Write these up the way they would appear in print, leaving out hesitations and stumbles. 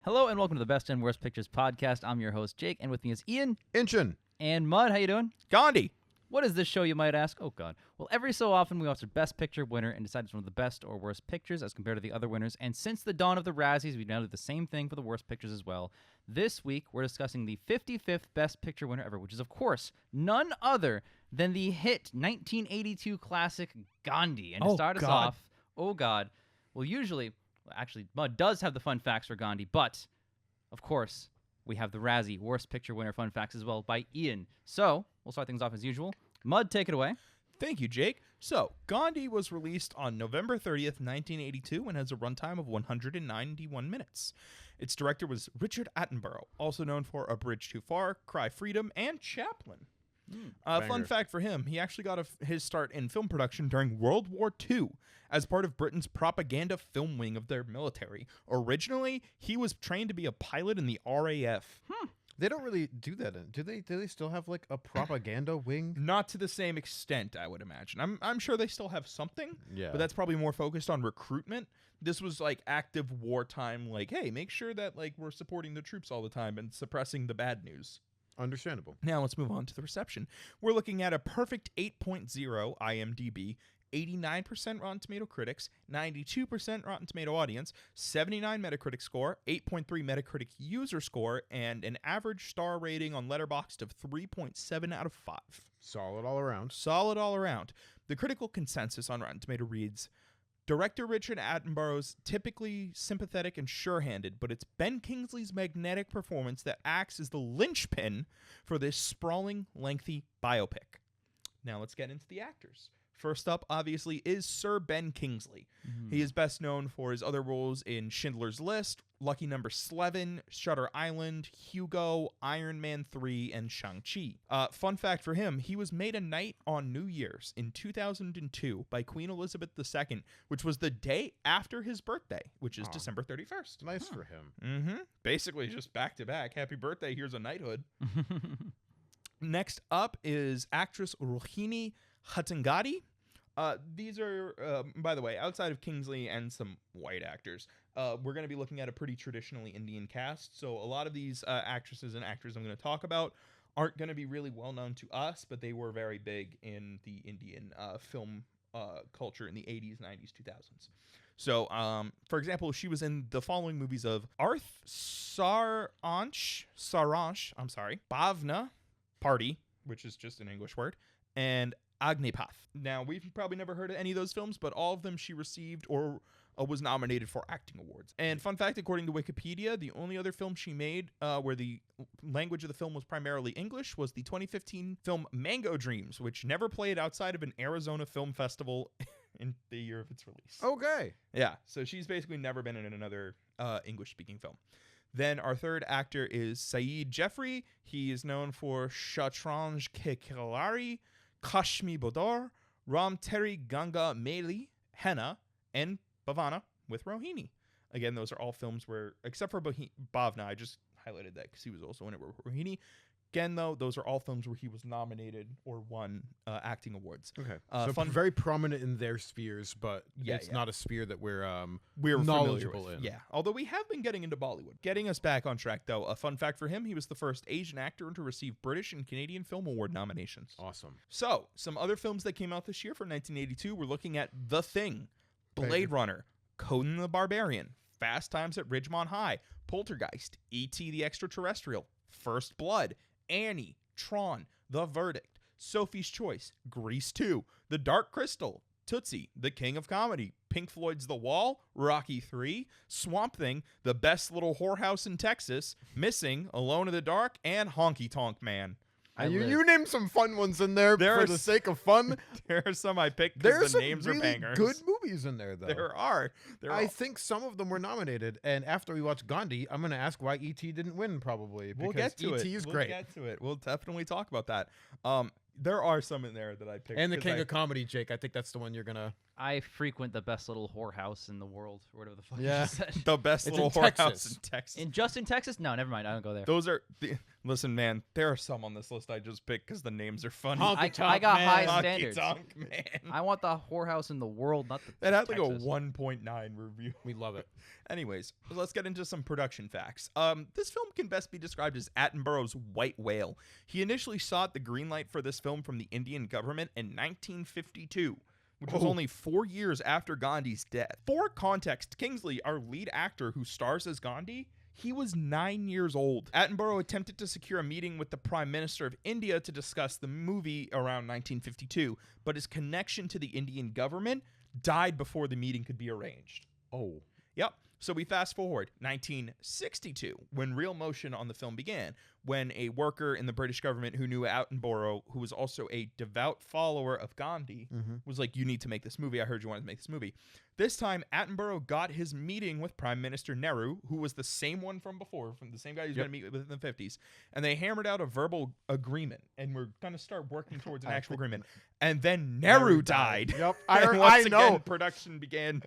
Hello and welcome to the Best and Worst Pictures podcast. I'm your host, Jake, and with me is Ian. Inchin. And Mud. How you doing? Gandhi. What is this show, you might ask? Oh, God. Well, every so often we watch the Best Picture winner and decide it's one of the best or worst pictures as compared to the other winners. And since the dawn of the Razzies, we've now done the same thing for the worst pictures as well. This week, we're discussing the 55th Best Picture winner ever, which is, of course, none other than the hit 1982 classic Gandhi. And to start us off, oh, God. Well, actually, Mud does have the fun facts for Gandhi, but, of course, we have the Razzie Worst Picture Winner fun facts as well by Ian. So, we'll start things off as usual. Mud, take it away. Thank you, Jake. So, Gandhi was released on November 30th, 1982, and has a runtime of 191 minutes. Its director was Richard Attenborough, also known for A Bridge Too Far, Cry Freedom, and Chaplin. Fun fact for him, he actually got his start in film production during World War II as part of Britain's propaganda film wing of their military. Originally, he was trained to be a pilot in the RAF. They don't really do that. Do they still have like a propaganda wing? Not to the same extent, I would imagine. I'm sure they still have something, Yeah. but that's probably more focused on recruitment. This was like active wartime, like, hey, make sure that like we're supporting the troops all the time and suppressing the bad news. Understandable. Now let's move on to the reception. We're looking at a perfect 8.0 IMDb, 89% Rotten Tomato critics, 92% Rotten Tomato audience, 79 Metacritic score, 8.3 Metacritic user score, and an average star rating on Letterboxd of 3.7 out of 5. Solid all around. Solid all around. The critical consensus on Rotten Tomato reads, Director Richard Attenborough's typically sympathetic and sure-handed, but it's Ben Kingsley's magnetic performance that acts as the linchpin for this sprawling, lengthy biopic. Now let's get into the actors. First up, obviously, is Sir Ben Kingsley. He is best known for his other roles in Schindler's List, Lucky Number 11, Shutter Island, Hugo, Iron Man 3, and Shang-Chi. Fun fact for him, he was made a knight on New Year's in 2002 by Queen Elizabeth II, which was the day after his birthday, which is December 31st. Nice for him. Basically, just back-to-back. Happy birthday, here's a knighthood. Next up is actress Rohini Hattangadi. These are, by the way, outside of Kingsley and some white actors, we're going to be looking at a pretty traditionally Indian cast. So a lot of these actresses and actors I'm going to talk about aren't going to be really well known to us, but they were very big in the Indian film culture in the 80s, 90s, 2000s. So, for example, she was in the following movies of Arth Saransh, Bhavna, Party, which is just an English word, and Agnipath. Now, we've probably never heard of any of those films, but all of them she received or was nominated for acting awards. And fun fact, according to Wikipedia, the only other film she made where the language of the film was primarily English was the 2015 film Mango Dreams, which never played outside of an Arizona film festival in the year of its release. Okay. Yeah, so she's basically never been in another English-speaking film. Then our third actor is Saeed Jeffrey. He is known for Shatranj Ke Khilari, Kashmi Bodor, Ram Teri Ganga Meli, Henna, and Bhavana with Rohini. Again, those are all films where, except for Bhavna, I just highlighted that because he was also in it with Rohini. Again, though, those are all films where he was nominated or won acting awards. Okay. So very prominent in their spheres, but it's not a sphere that we're knowledgeable in. Yeah, although we have been getting into Bollywood. Getting us back on track, though, a fun fact for him, he was the first Asian actor to receive British and Canadian Film Award nominations. Awesome. So, some other films that came out this year for 1982, we're looking at The Thing, Blade Runner, Conan the Barbarian, Fast Times at Ridgemont High, Poltergeist, E.T. the Extraterrestrial, First Blood, Annie, Tron, The Verdict, Sophie's Choice, Grease 2, The Dark Crystal, Tootsie, The King of Comedy, Pink Floyd's The Wall, Rocky 3, Swamp Thing, The Best Little Whorehouse in Texas, Missing, Alone in the Dark, and Honky Tonk Man. You named some fun ones in there for the sake of fun. There are some I picked because the names really are bangers. Good movies in there, though. There are. I think some of them were nominated, and after we watch Gandhi, I'm going to ask why E.T. didn't win, probably. We'll get to E.T. is great. We'll get to it. We'll definitely talk about that. There are some in there that I picked. And the King of Comedy, Jake. I think that's the one you're going to... I frequent the best little whorehouse in the world, or whatever the fuck you Yeah. just said. The best It's little in whorehouse Texas. in Texas. Just in Texas? No, never mind. I don't go there. Those are Listen, man, there are some on this list I just picked because the names are funny. I got high Honky standards. Tonk Man. I want the whorehouse in the world, not the That had like a Texas. 1.9 review. We love it. Anyways, let's get into some production facts. This film can best be described as Attenborough's white whale. He initially sought the green light for this film from the Indian government in 1952, which was only 4 years after Gandhi's death. For context, Kingsley, our lead actor who stars as Gandhi, he was 9 years old. Attenborough attempted to secure a meeting with the Prime Minister of India to discuss the movie around 1952, but his connection to the Indian government died before the meeting could be arranged. Oh. Yep. So we fast forward 1962, when real motion on the film began, when a worker in the British government who knew Attenborough, who was also a devout follower of Gandhi, was like, you need to make this movie. I heard you wanted to make this movie. This time, Attenborough got his meeting with Prime Minister Nehru, who was the same one from before, from the same guy he was going to meet with in the 50s. And they hammered out a verbal agreement, and we're going to start working towards an actual agreement. And then Nehru died. Yep. And I once know. again, production began.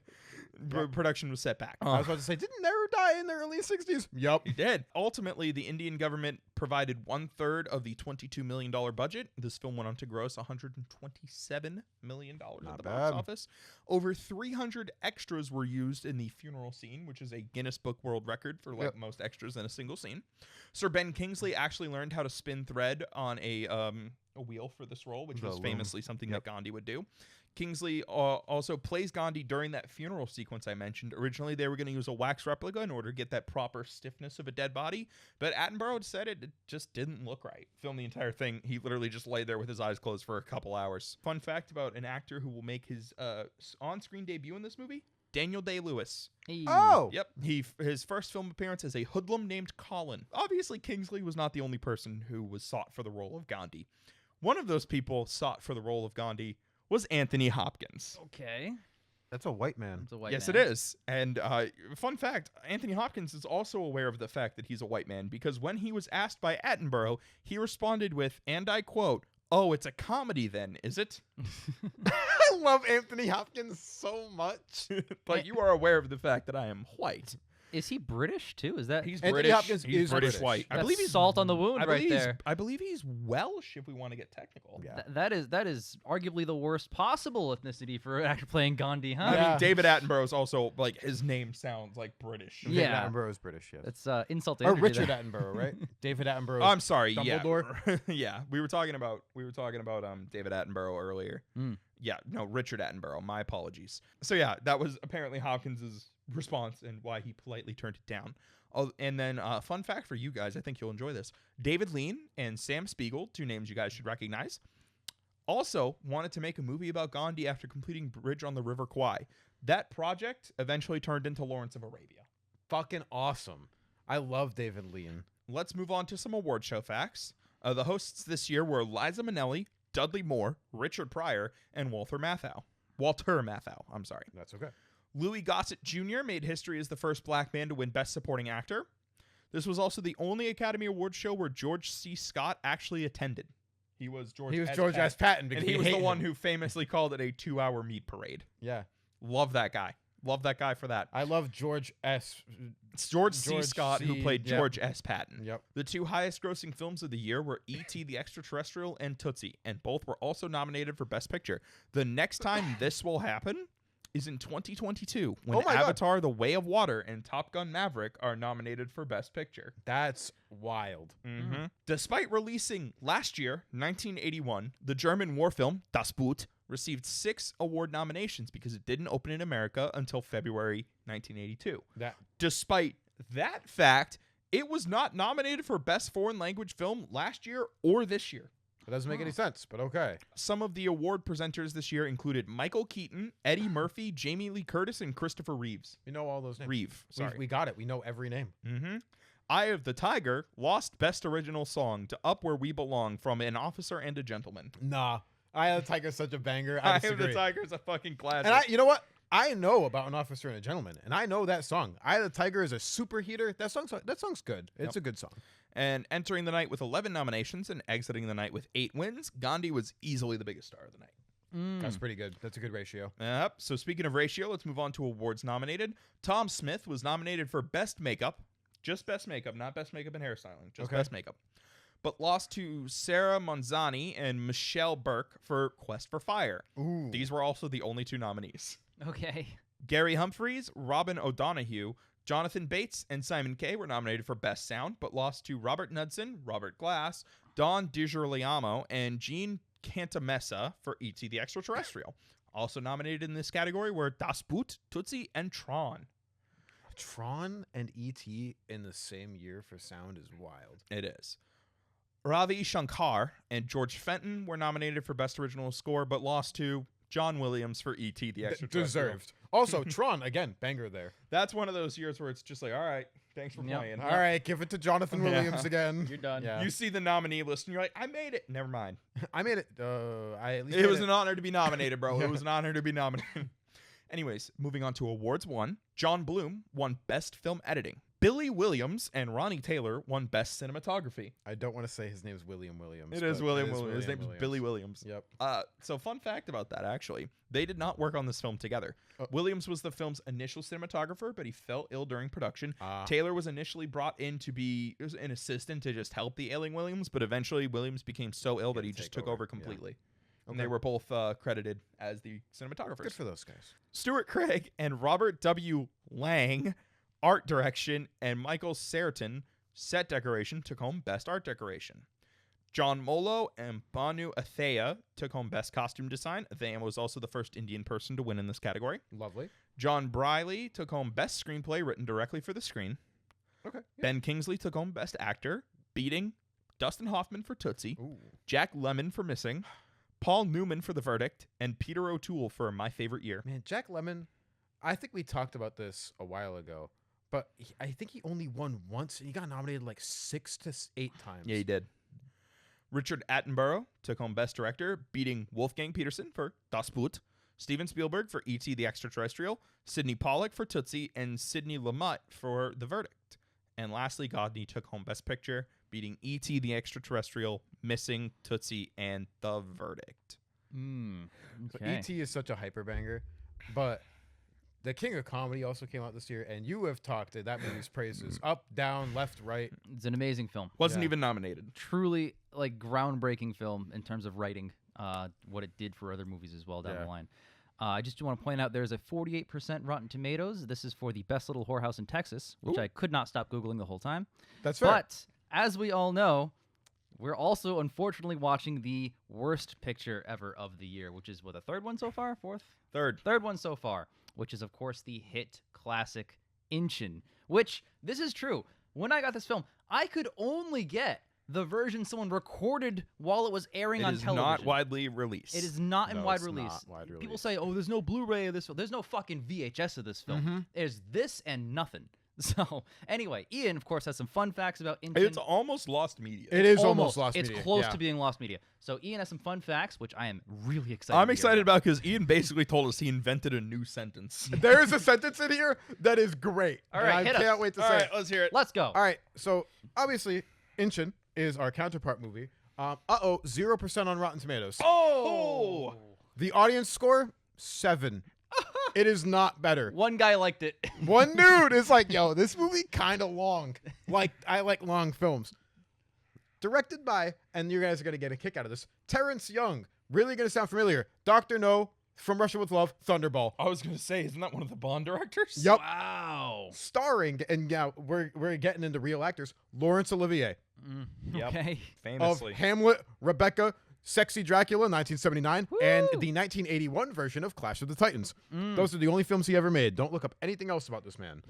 Production was set back. I was about to say, didn't Nehru die in the early 60s? Yep. He did. Ultimately, the Indian government provided 1/3 of the $22 million budget. This film went on to gross $127 million at the box office. Over 300 extras were used in the funeral scene, which is a Guinness Book World Record for most extras in a single scene. Sir Ben Kingsley actually learned how to spin thread on a wheel for this role, which was famously something that Gandhi would do. Kingsley also plays Gandhi during that funeral sequence I mentioned. Originally, they were going to use a wax replica in order to get that proper stiffness of a dead body, but Attenborough said it just didn't look right. Filmed the entire thing, he literally just lay there with his eyes closed for a couple hours. Fun fact about an actor who will make his on-screen debut in this movie, Daniel Day-Lewis. Hey. Oh. Yep. His first film appearance as a hoodlum named Colin. Obviously, Kingsley was not the only person who was sought for the role of Gandhi. One of those people sought for the role of Gandhi was Anthony Hopkins. Okay. That's a white man. It's a white Yes, man. it is. And fun fact, Anthony Hopkins is also aware of the fact that he's a white man because when he was asked by Attenborough, he responded with, and I quote, "Oh, it's a comedy then, is it?" I love Anthony Hopkins so much. But you are aware of the fact that I am white. Is he British too? Is that He's Anthony British. Hopkins He's is British British. white. I That's believe he's salt on the wound I right believe there. I believe he's Welsh if we want to get technical. Yeah. That is arguably the worst possible ethnicity for an actor playing Gandhi, huh? I Yeah. mean, David Attenborough is also, like, his name sounds like British. Yeah. David Attenborough is British, yes. That's insult to Or injury Richard there. Attenborough, right? David Attenborough. Oh, I'm sorry. Dumbledore? Yeah. Yeah. We were talking about David Attenborough earlier. Mm. Yeah, no, Richard Attenborough. My apologies. So yeah, that was apparently Hopkins's response and why he politely turned it down. Oh, and then fun fact for you guys, I think you'll enjoy this. David Lean and Sam Spiegel, two names you guys should recognize, also wanted to make a movie about Gandhi after completing Bridge on the River Kwai. That project eventually turned into Lawrence of Arabia. Fucking awesome. I love David Lean. Let's move on to some award show facts. The hosts this year were Liza Minnelli, Dudley Moore, Richard Pryor, and Walter Matthau. I'm sorry. That's okay. Louis Gossett Jr. made history as the first black man to win Best Supporting Actor. This was also the only Academy Awards show where George C. Scott actually attended. He was George S. Patton because and he was the hated one him. who famously called it a 2-hour meat parade. Yeah. Love that guy. Love that guy for that. I love George S. It's George C. George Scott who C. played Yep. George S. Patton. Yep. The two highest grossing films of the year were E.T. the Extraterrestrial and Tootsie, and both were also nominated for Best Picture. The next time this will happen is in 2022 when Oh my God. Avatar: The Way of Water and Top Gun: Maverick are nominated for Best Picture. That's wild. Mm-hmm. Despite releasing last year, 1981, the German war film Das Boot received 6 award nominations because it didn't open in America until February 1982. Despite that fact, it was not nominated for Best Foreign Language Film last year or this year. It doesn't make any sense, but okay. Some of the award presenters this year included Michael Keaton, Eddie Murphy, Jamie Lee Curtis, and Christopher Reeves. We know all those names. Reeve, sorry. We got it. We know every name. Mm-hmm. Eye of the Tiger lost Best Original Song to Up Where We Belong from An Officer and a Gentleman. Nah. Eye of the Tiger is such a banger. I Eye of disagree. the Tiger is a fucking classic. And you know what? I know about An Officer and a Gentleman, and I know that song. Eye of the Tiger is a superheater. That song's good. It's a good song. And entering the night with 11 nominations and exiting the night with 8 wins, Gandhi was easily the biggest star of the night. That's pretty good. That's a good ratio. Yep. So speaking of ratio, let's move on to awards nominated. Tom Smith was nominated for Best Makeup, Just best makeup, not best makeup and hairstyling. Just Okay. best makeup. But lost to Sarah Monzani and Michelle Burke for Quest for Fire. Ooh. These were also the only 2 nominees. Okay. Gary Humphreys, Robin O'Donoghue, Jonathan Bates, and Simon Kay were nominated for Best Sound, but lost to Robert Knudsen, Robert Glass, Don DiGiuliamo, and Gene Cantamessa for E.T. the Extraterrestrial. Also nominated in this category were Das Boot, Tootsie, and Tron. Tron and E.T. in the same year for sound is wild. It is. Ravi Shankar and George Fenton were nominated for Best Original Score, but lost to John Williams for E.T. the Extraterrestrial. Deserved. Also, Tron, again, banger there. That's one of those years where it's just like, all right, thanks for Yep. playing. All right, give it to Jonathan Yeah. Williams again. You're done. Yeah. You see the nominee list and you're like, I made it. Never mind. I made it. I at least It made was an honor to be nominated, bro. Yeah. It was an honor to be nominated. Anyways, moving on to awards 1. John Bloom won Best Film Editing. Billy Williams and Ronnie Taylor won Best Cinematography. I don't want to say his name is William Williams. It is but William Williams. His name is Billy Williams. Yep. So fun fact about that, actually. They did not work on this film together. Oh. Williams was the film's initial cinematographer, but he fell ill during production. Ah. Taylor was initially brought in to be an assistant to just help the ailing Williams, but eventually Williams became so ill that he just took over completely. And they Okay. were both credited as the cinematographers. Good for those guys. Stuart Craig and Robert W. Lang, art direction, and Michael Serton, set decoration, took home Best Art Decoration. John Molo and Banu Athea took home Best Costume Design. Athea was also the first Indian person to win in this category. Lovely. John Briley took home Best Screenplay written directly for the screen. Okay. Yeah. Ben Kingsley took home Best Actor, beating Dustin Hoffman for Tootsie, Ooh. Jack Lemmon for Missing, Paul Newman for The Verdict, and Peter O'Toole for My Favorite Year. Man, Jack Lemmon, I think we talked about this a while ago, but I think he only won once, and he got nominated like 6 to 8 times. Yeah, he did. Richard Attenborough took home Best Director, beating Wolfgang Peterson for Das Boot, Steven Spielberg for E.T. the Extraterrestrial, Sidney Pollack for Tootsie, and Sidney Lumet for The Verdict. And lastly, Gandhi took home Best Picture, beating E.T. the Extraterrestrial, Missing, Tootsie, and The Verdict. So Okay. E.T. is such a hyper banger, but The King of Comedy also came out this year, and you have talked that movie's praises up, down, left, right. It's an amazing film. Wasn't Yeah. even nominated. Truly, like, groundbreaking film in terms of writing. What it did for other movies as well down Yeah. the line. I just want to point out there's a 48% Rotten Tomatoes. This is for the Best Little Whorehouse in Texas, which Ooh. I could not stop Googling the whole time. That's fair. But as we all know, we're also unfortunately watching the worst picture ever of the year, which is what, the third one so far? Fourth? Third. Third one so far, which is, of course, the hit classic Inchin, which, this is true. When I got this film, I could only get the version someone recorded while it was airing It on is television. not widely released. It is not in No, wide it's release. not wide People release. say, "Oh, there's no Blu-ray of this film. There's no fucking VHS of this film. Mhm. There's this and nothing." So, anyway, Ian, of course, has some fun facts about Inchin. It's almost lost media. It is almost lost It's media. close Yeah. to being lost media. So, Ian has some fun facts, which I am really excited. I'm to hear excited about because Ian basically told us he invented a new sentence. There is a sentence in here that is great. All and right, I hit us. can't wait to All say right, it. let's hear it. Let's go. All right, so obviously, Inchin is our counterpart movie. 0% on Rotten Tomatoes. Oh! The audience score, 7. It is not better. One guy liked it. One dude is like, yo, this movie kind of long. Like, I like long films. Directed by, and you guys are going to get a kick out of this, Terrence Young. Really going to sound familiar. Dr. No, From Russia with Love, Thunderball. I was going to say, isn't that one of the Bond directors? Yep. Wow. Starring, and now we're getting into real actors, Laurence Olivier. Yep. Okay. Of Famously. Hamlet, Rebecca, Sexy Dracula, 1979, and Woo! the 1981 version of Clash of the Titans. Those are the only films he ever made. Don't look up anything else about this man.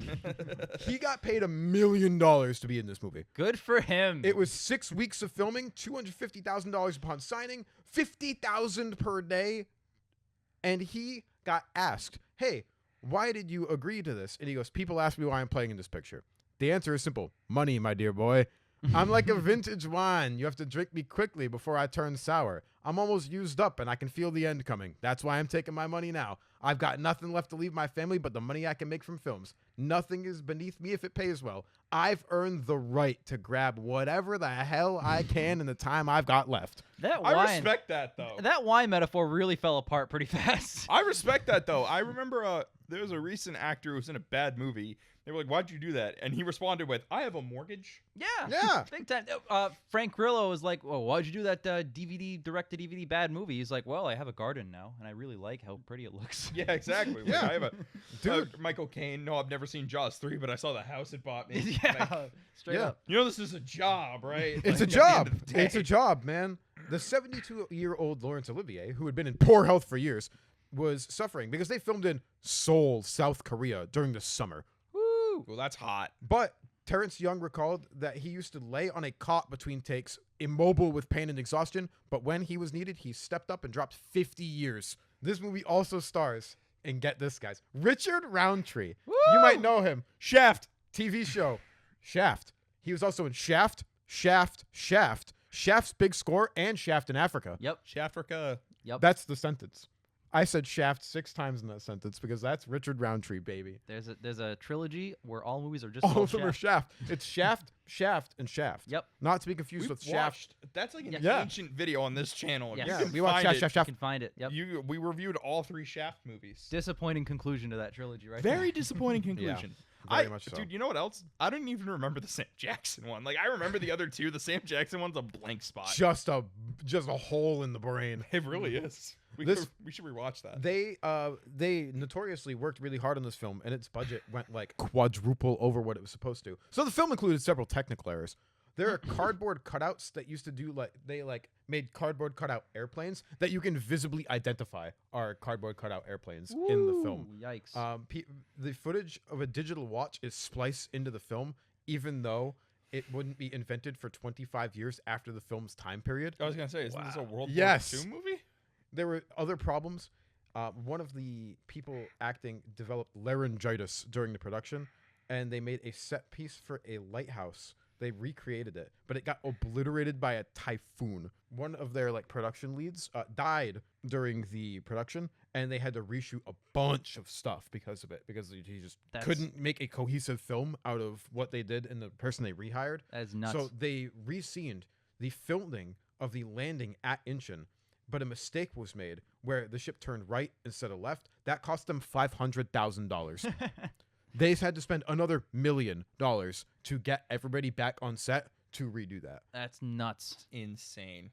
He got paid $1 million to be in this movie. Good for him. It was 6 weeks of filming, $250,000 upon signing, $50,000 per day, and he got asked, "Hey, why did you agree to this?" And he goes, "People ask me why I'm playing in this picture. The answer is simple: money, my dear boy. I'm like a vintage wine. You have to drink me quickly before I turn sour. I'm almost used up and I can feel the end coming. That's why I'm taking my money now. I've got nothing left to leave my family but the money I can make from films. Nothing is beneath me if it pays well. I've earned the right to grab whatever the hell I can in the time I've got left. That I wine, respect that though. that wine metaphor really fell apart pretty fast. I respect that though. I remember there was a recent actor who was in a bad movie. They were like, "Why'd you do that?" And he responded with, "I have a mortgage." Yeah. Big time. Frank Grillo was like, "Well, why'd you do that direct-to-DVD bad movie?" He's like, "Well, I have a garden now, and I really like how pretty it looks." Yeah, exactly. Like, Yeah. I have a Dude. Michael Caine. No, I've never seen Jaws 3, but I saw the house it bought me. Yeah, Like, straight Yeah. up. you know, this is a job, right? It's a Like, at the end job. of the day. It's a job, man. The 72-year-old Laurence Olivier, who had been in poor health for years, was suffering because they filmed in Seoul, South Korea during the summer. Woo! Well, that's hot. But Terrence Young recalled that he used to lay on a cot between takes, immobile with pain and exhaustion, but when he was needed, he stepped up and dropped 50 years. This movie also stars, and get this, guys, Richard Roundtree. You might know him. Shaft, TV show. Shaft. He was also in Shaft, Shaft's Big Score, and Shaft in Africa. Yep. Shafrica. Yep. That's the sentence. I said Shaft 6 times in that sentence because that's Richard Roundtree, baby. There's a trilogy where all movies are just All called of them are Shaft. Shaft. It's Shaft, and Shaft. Yep. Not to be confused with Shaft. watched. That's like an Yeah. ancient video on this channel. Yes. You Yeah, can we watched find Shaft, it. You can find it. Yep. We reviewed all 3 Shaft movies. Disappointing conclusion to that trilogy, right? Very disappointing conclusion. Very much so. Dude, you know what else? I don't even remember the Sam Jackson one. Like, I remember the other 2. The Sam Jackson one's a blank spot. Just a hole in the brain. It really is. We should rewatch that. They notoriously worked really hard on this film, and its budget went like quadruple over what it was supposed to. So the film included several technical errors. There are cardboard cutouts that used to do they made cardboard cutout airplanes that you can visibly identify are cardboard cutout airplanes in the film. Ooh, yikes. The footage of a digital watch is spliced into the film, even though it wouldn't be invented for 25 years after the film's time period. I was going to say, isn't this a World Yes. War II movie? There were other problems. One of the people acting developed laryngitis during the production, and they made a set piece for a lighthouse. They recreated it, but it got obliterated by a typhoon. One of their production leads died during the production, and they had to reshoot a bunch of stuff because of it, because he just couldn't make a cohesive film out of what they did and the person they rehired. That's nuts. So they rescened the filming of the landing at Incheon, but a mistake was made where the ship turned right instead of left. That cost them $500,000. They had to spend another $1 million to get everybody back on set to redo that. That's nuts. Insane.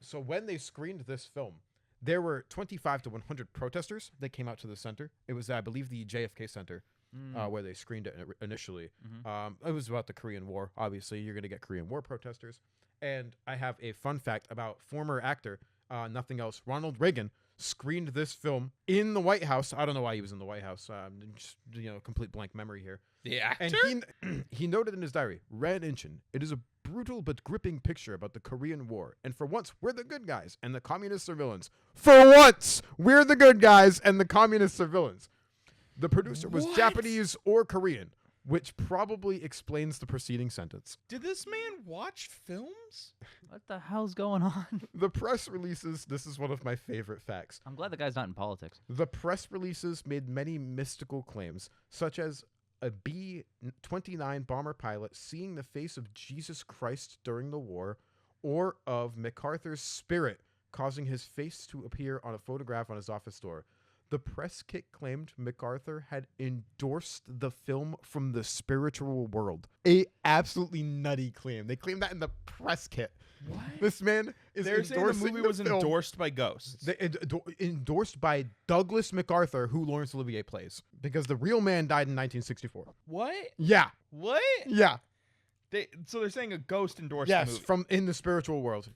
So when they screened this film, there were 25 to 100 protesters that came out to the center. It was, I believe, the JFK Center where they screened it initially. It was about the Korean War. Obviously, you're going to get Korean War protesters. And I have a fun fact about former actor, nothing else, Ronald Reagan, screened this film in the White House. I don't know why he was in the White House. Just, complete blank memory here. The actor? And he noted in his diary, Ran Incheon, it is a brutal but gripping picture about the Korean War. And for once, we're the good guys and the communists are villains. For once, we're the good guys and the communists are villains. The producer was What? Japanese or Korean, which probably explains the preceding sentence. Did this man watch films? What the hell's going on? The press releases, this is one of my favorite facts. I'm glad the guy's not in politics. The press releases made many mystical claims, such as a B-29 bomber pilot seeing the face of Jesus Christ during the war, or of MacArthur's spirit causing his face to appear on a photograph on his office door. The press kit claimed MacArthur had endorsed the film from the spiritual world. A absolutely nutty claim. They claimed that in the press kit. What? This man is They're saying the endorsing movie was film. endorsed by ghosts. Endorsed by Douglas MacArthur, who Laurence Olivier plays, because the real man died in 1964. What? Yeah, What? yeah, So they're saying a ghost endorsed the yes, movie. from in the spiritual world,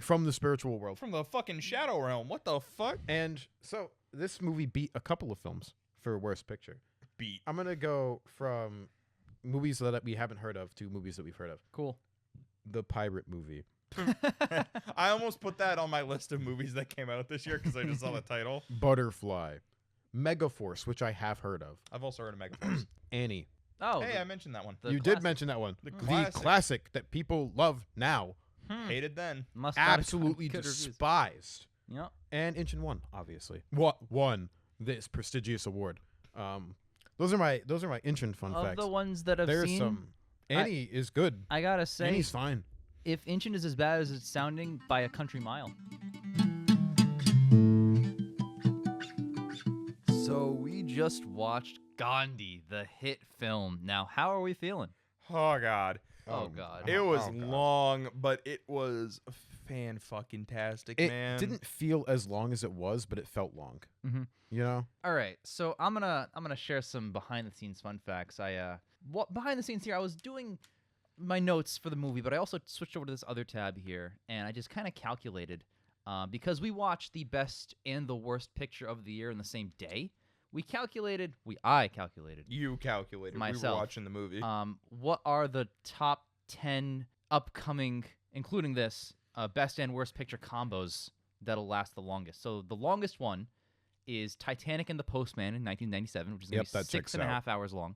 from the spiritual world. From the fucking Shadow Realm. What the fuck? And so this movie beat a couple of films for Worst Picture. Beat. I'm gonna go from movies that we haven't heard of to movies that we've heard of. Cool. The Pirate movie. I almost put that on my list of movies that came out this year because I just saw the title. Butterfly. Megaforce, which I have heard of. I've also heard of Megaforce. Annie. Oh, Hey, I mentioned that one. the You classic. did mention that one. The The classic. classic that people love now. Hated then. Must not have Absolutely good reviews. despised. Yep. And Incheon won, obviously. What won this prestigious award? Those are my Incheon fun Of facts. the ones that I've There's seen, some. Annie is good. I gotta say, Annie's fine. if Incheon is as bad as it's sounding by a country mile. So we just watched Gandhi, the hit film. Now, how are we feeling? Oh God. Oh, God. It was God. long, but it was fan-fucking-tastic, It man. didn't feel as long as it was, but it felt long. Mm-hmm. You know? All right, so I'm gonna share some behind the scenes fun facts. Behind the scenes here, I was doing my notes for the movie, but I also switched over to this other tab here, and I just kind of calculated because we watched the best and the worst picture of the year in the same day. I calculated You calculated. myself. We were watching the movie. What are the top 10 upcoming, including this, best and worst picture combos that'll last the longest? So the longest one is Titanic and the Postman in 1997, which is going Yep, to be that checks 6.5 hours long.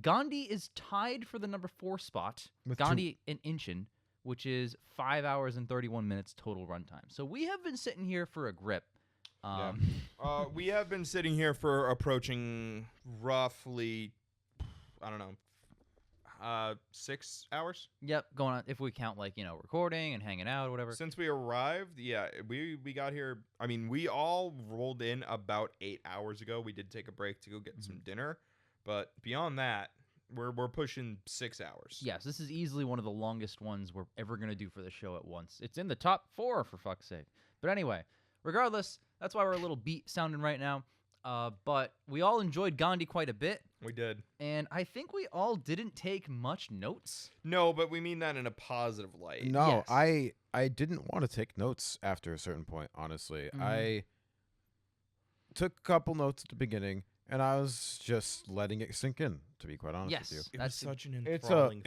Gandhi is tied for the number 4 spot. With Gandhi and Incheon, which is 5 hours and 31 minutes total runtime. So we have been sitting here for a grip. We have been sitting here for approaching roughly, I don't know, 6 hours. Yep, going on if we count recording and hanging out or whatever. Since we arrived. Yeah, we got here. I mean, we all rolled in about 8 hours ago. We did take a break to go get some dinner, but beyond that, we're pushing 6 hours. Yes, this is easily one of the longest ones we're ever going to do for the show at once. It's in the top 4, for fuck's sake. But anyway, regardless, that's why we're a little beat sounding right now. But we all enjoyed Gandhi quite a bit. We did. And I think we all didn't take much notes. No, but we mean that in a positive light. No, Yes. I didn't want to take notes after a certain point, honestly. Mhm. I took a couple notes at the beginning, and I was just letting it sink in, to be quite honest Yes. with you. It That's was such an It's enthralling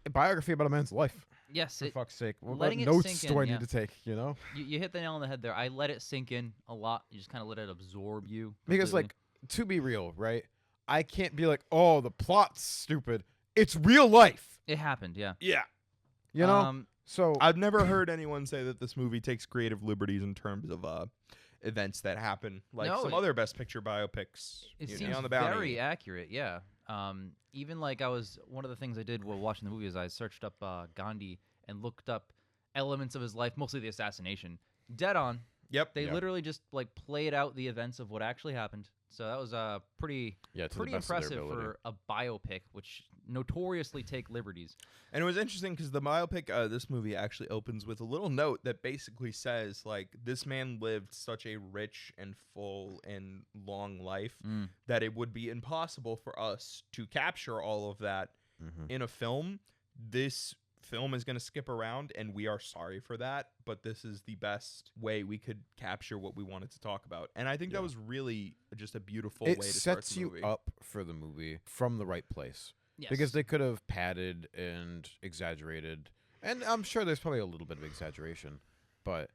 a biography about a man's life. Yes, For fuck's sake. What letting it notes sink do in, I yeah. need to take, you know? you hit the nail on the head there. I let it sink in a lot. You just kind of let it absorb you. Because, completely. to be real, right? I can't be like, oh, the plot's stupid. It's real life, It happened, yeah. Yeah. you know? So, I've never heard anyone say that this movie takes creative liberties in terms of events that happen, like No, some it- other Best Picture biopics. It you seems know, on the bounty. very accurate, yeah. Even one of the things I did while watching the movie is I searched up Gandhi and looked up elements of his life, mostly the assassination. Dead on. Yep. They Yep. literally just played out the events of what actually happened. So that was pretty yeah, to the pretty best of their impressive ability. for a biopic, which notoriously take liberties. And it was interesting because the biopic, this movie actually opens with a little note that basically says, like, this man lived such a rich and full and long life that it would be impossible for us to capture all of that Mhm. in a film. This film is going to skip around, and we are sorry for that, but this is the best way we could capture what we wanted to talk about. And I think Yeah. that was really just a beautiful It way to start sets the you movie. up for the movie from the right place. Yes. Because they could have padded and exaggerated. And I'm sure there's probably a little bit of exaggeration, but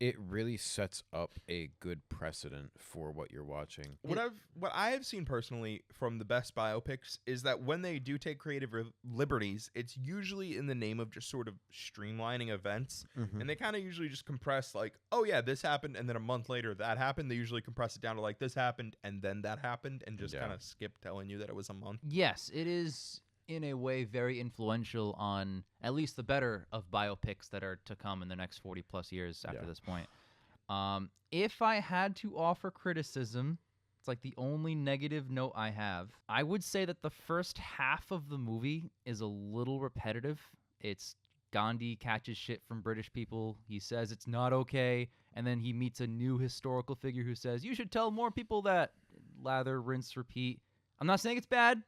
it really sets up a good precedent for what you're watching. What I have seen personally from the best biopics is that when they do take creative liberties, it's usually in the name of just sort of streamlining events, Mhm. and they kind of usually just compress, like, oh yeah, this happened, and then a month later that happened. They usually compress it down to like, this happened and then that happened, and just Yeah. kind of skip telling you that it was a month. Yes, it is in a way very influential on at least the better of biopics that are to come in the next 40 plus years after Yeah. this point. If I had to offer criticism, it's like the only negative note I have. I would say that the first half of the movie is a little repetitive. It's Gandhi catches shit from British people. He says it's not okay, and then he meets a new historical figure who says, you should tell more people that. Lather, rinse, repeat. I'm not saying it's bad.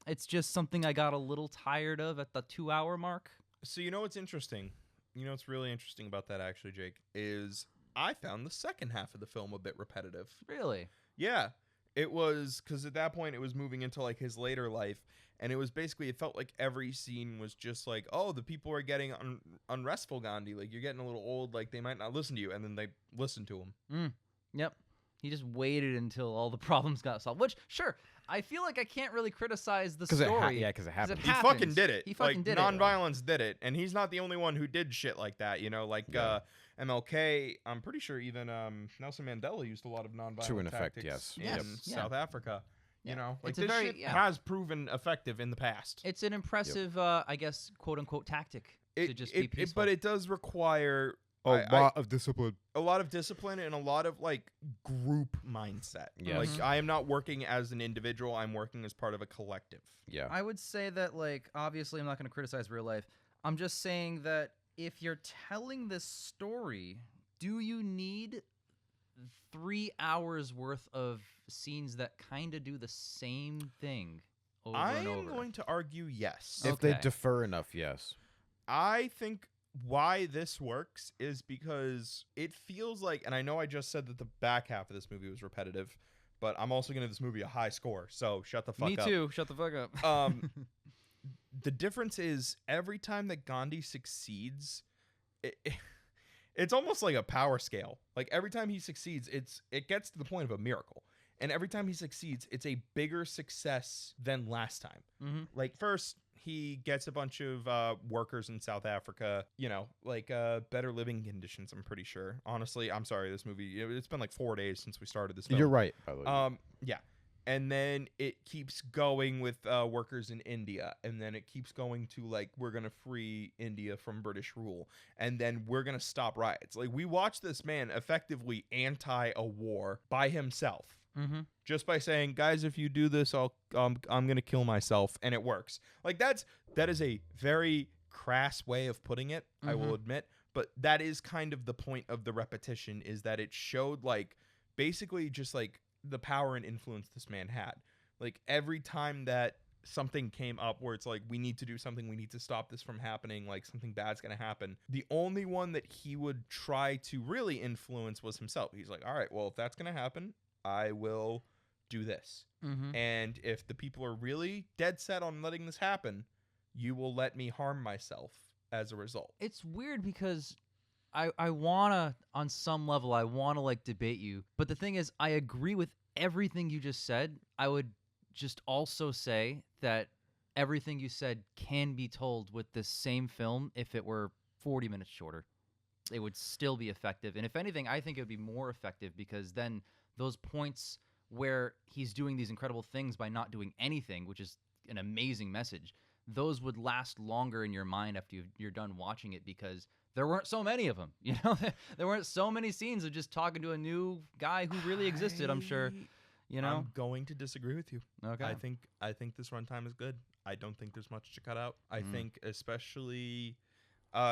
It's just something I got a little tired of at the 2-hour mark. So you know what's interesting? You know what's really interesting about that, actually, Jake, is I found the second half of the film a bit repetitive. Really? Yeah, it was, because at that point it was moving into like his later life, and it was basically, it felt like every scene was just like, oh, the people are getting unrestful, Gandhi. Like, you're getting a little old. Like, they might not listen to you, and then they listen to him. Yep. He just waited until all the problems got solved. Which, sure, I feel like I can't really criticize the story. Because it happened. He fucking did it. He fucking like, did it. nonviolence did it, and he's not the only one who did shit like that. You know, like Yeah. MLK, I'm pretty sure even Nelson Mandela used a lot of nonviolent To an effect, tactics yes. in Yes. South Africa. You Yeah. know, like It's a this very- shit yeah. has proven effective in the past. It's an impressive, I guess, quote unquote tactic to just be peaceful. But it does require A lot of discipline. a lot of discipline and a lot of like group mindset. Yes. Like I am not working as an individual, I'm working as part of a collective. Yeah. I would say that, like, obviously I'm not going to criticize real life. I'm just saying that if you're telling this story, do you need 3 hours worth of scenes that kind of do the same thing over I and am over? going to argue yes. If they Okay. defer enough, yes. I think why this works is because it feels like, and I know I just said that the back half of this movie was repetitive, but I'm also going to give this movie a high score, so shut the fuck Me up. too. Shut the fuck up. The difference is every time that Gandhi succeeds, it's almost like a power scale. Like every time he succeeds, it gets to the point of a miracle. And every time he succeeds, it's a bigger success than last time. Mm-hmm. Like first, he gets a bunch of workers in South Africa, you know, like better living conditions, I'm pretty sure. Honestly, I'm sorry, this movie, it's been like 4 days since we started this film. You're right, by the way. Yeah. And then it keeps going with workers in India. And then it keeps going to like, we're going to free India from British rule. And then we're going to stop riots. Like we watched this man effectively anti a war by himself. Mm-hmm. Just by saying, guys, if you do this, I'm going to kill myself. And it works. Like that is a very crass way of putting it, I will admit. But that is kind of the point of the repetition, is that it showed like basically just like the power and influence this man had. Like every time that something came up where it's like, we need to do something, we need to stop this from happening, like something bad's gonna happen, the only one that he would try to really influence was himself. He's like, all right, well, if that's gonna happen, I will do this. Mm-hmm. And if the people are really dead set on letting this happen, you will let me harm myself as a result. It's weird because I wanna, on some level, I wanna like debate you, but the thing is, I agree with everything you just said. I would just also say that everything you said can be told with this same film if it were 40 minutes shorter. It would still be effective, and if anything, I think it would be more effective because then those points where he's doing these incredible things by not doing anything, which is an amazing message, those would last longer in your mind after you're done watching it because there weren't so many of them. You know, there weren't so many scenes of just talking to a new guy who really existed. I'm sure. You know, I'm going to disagree with you. okay. I think this runtime is good. I don't think there's much to cut out. I think especially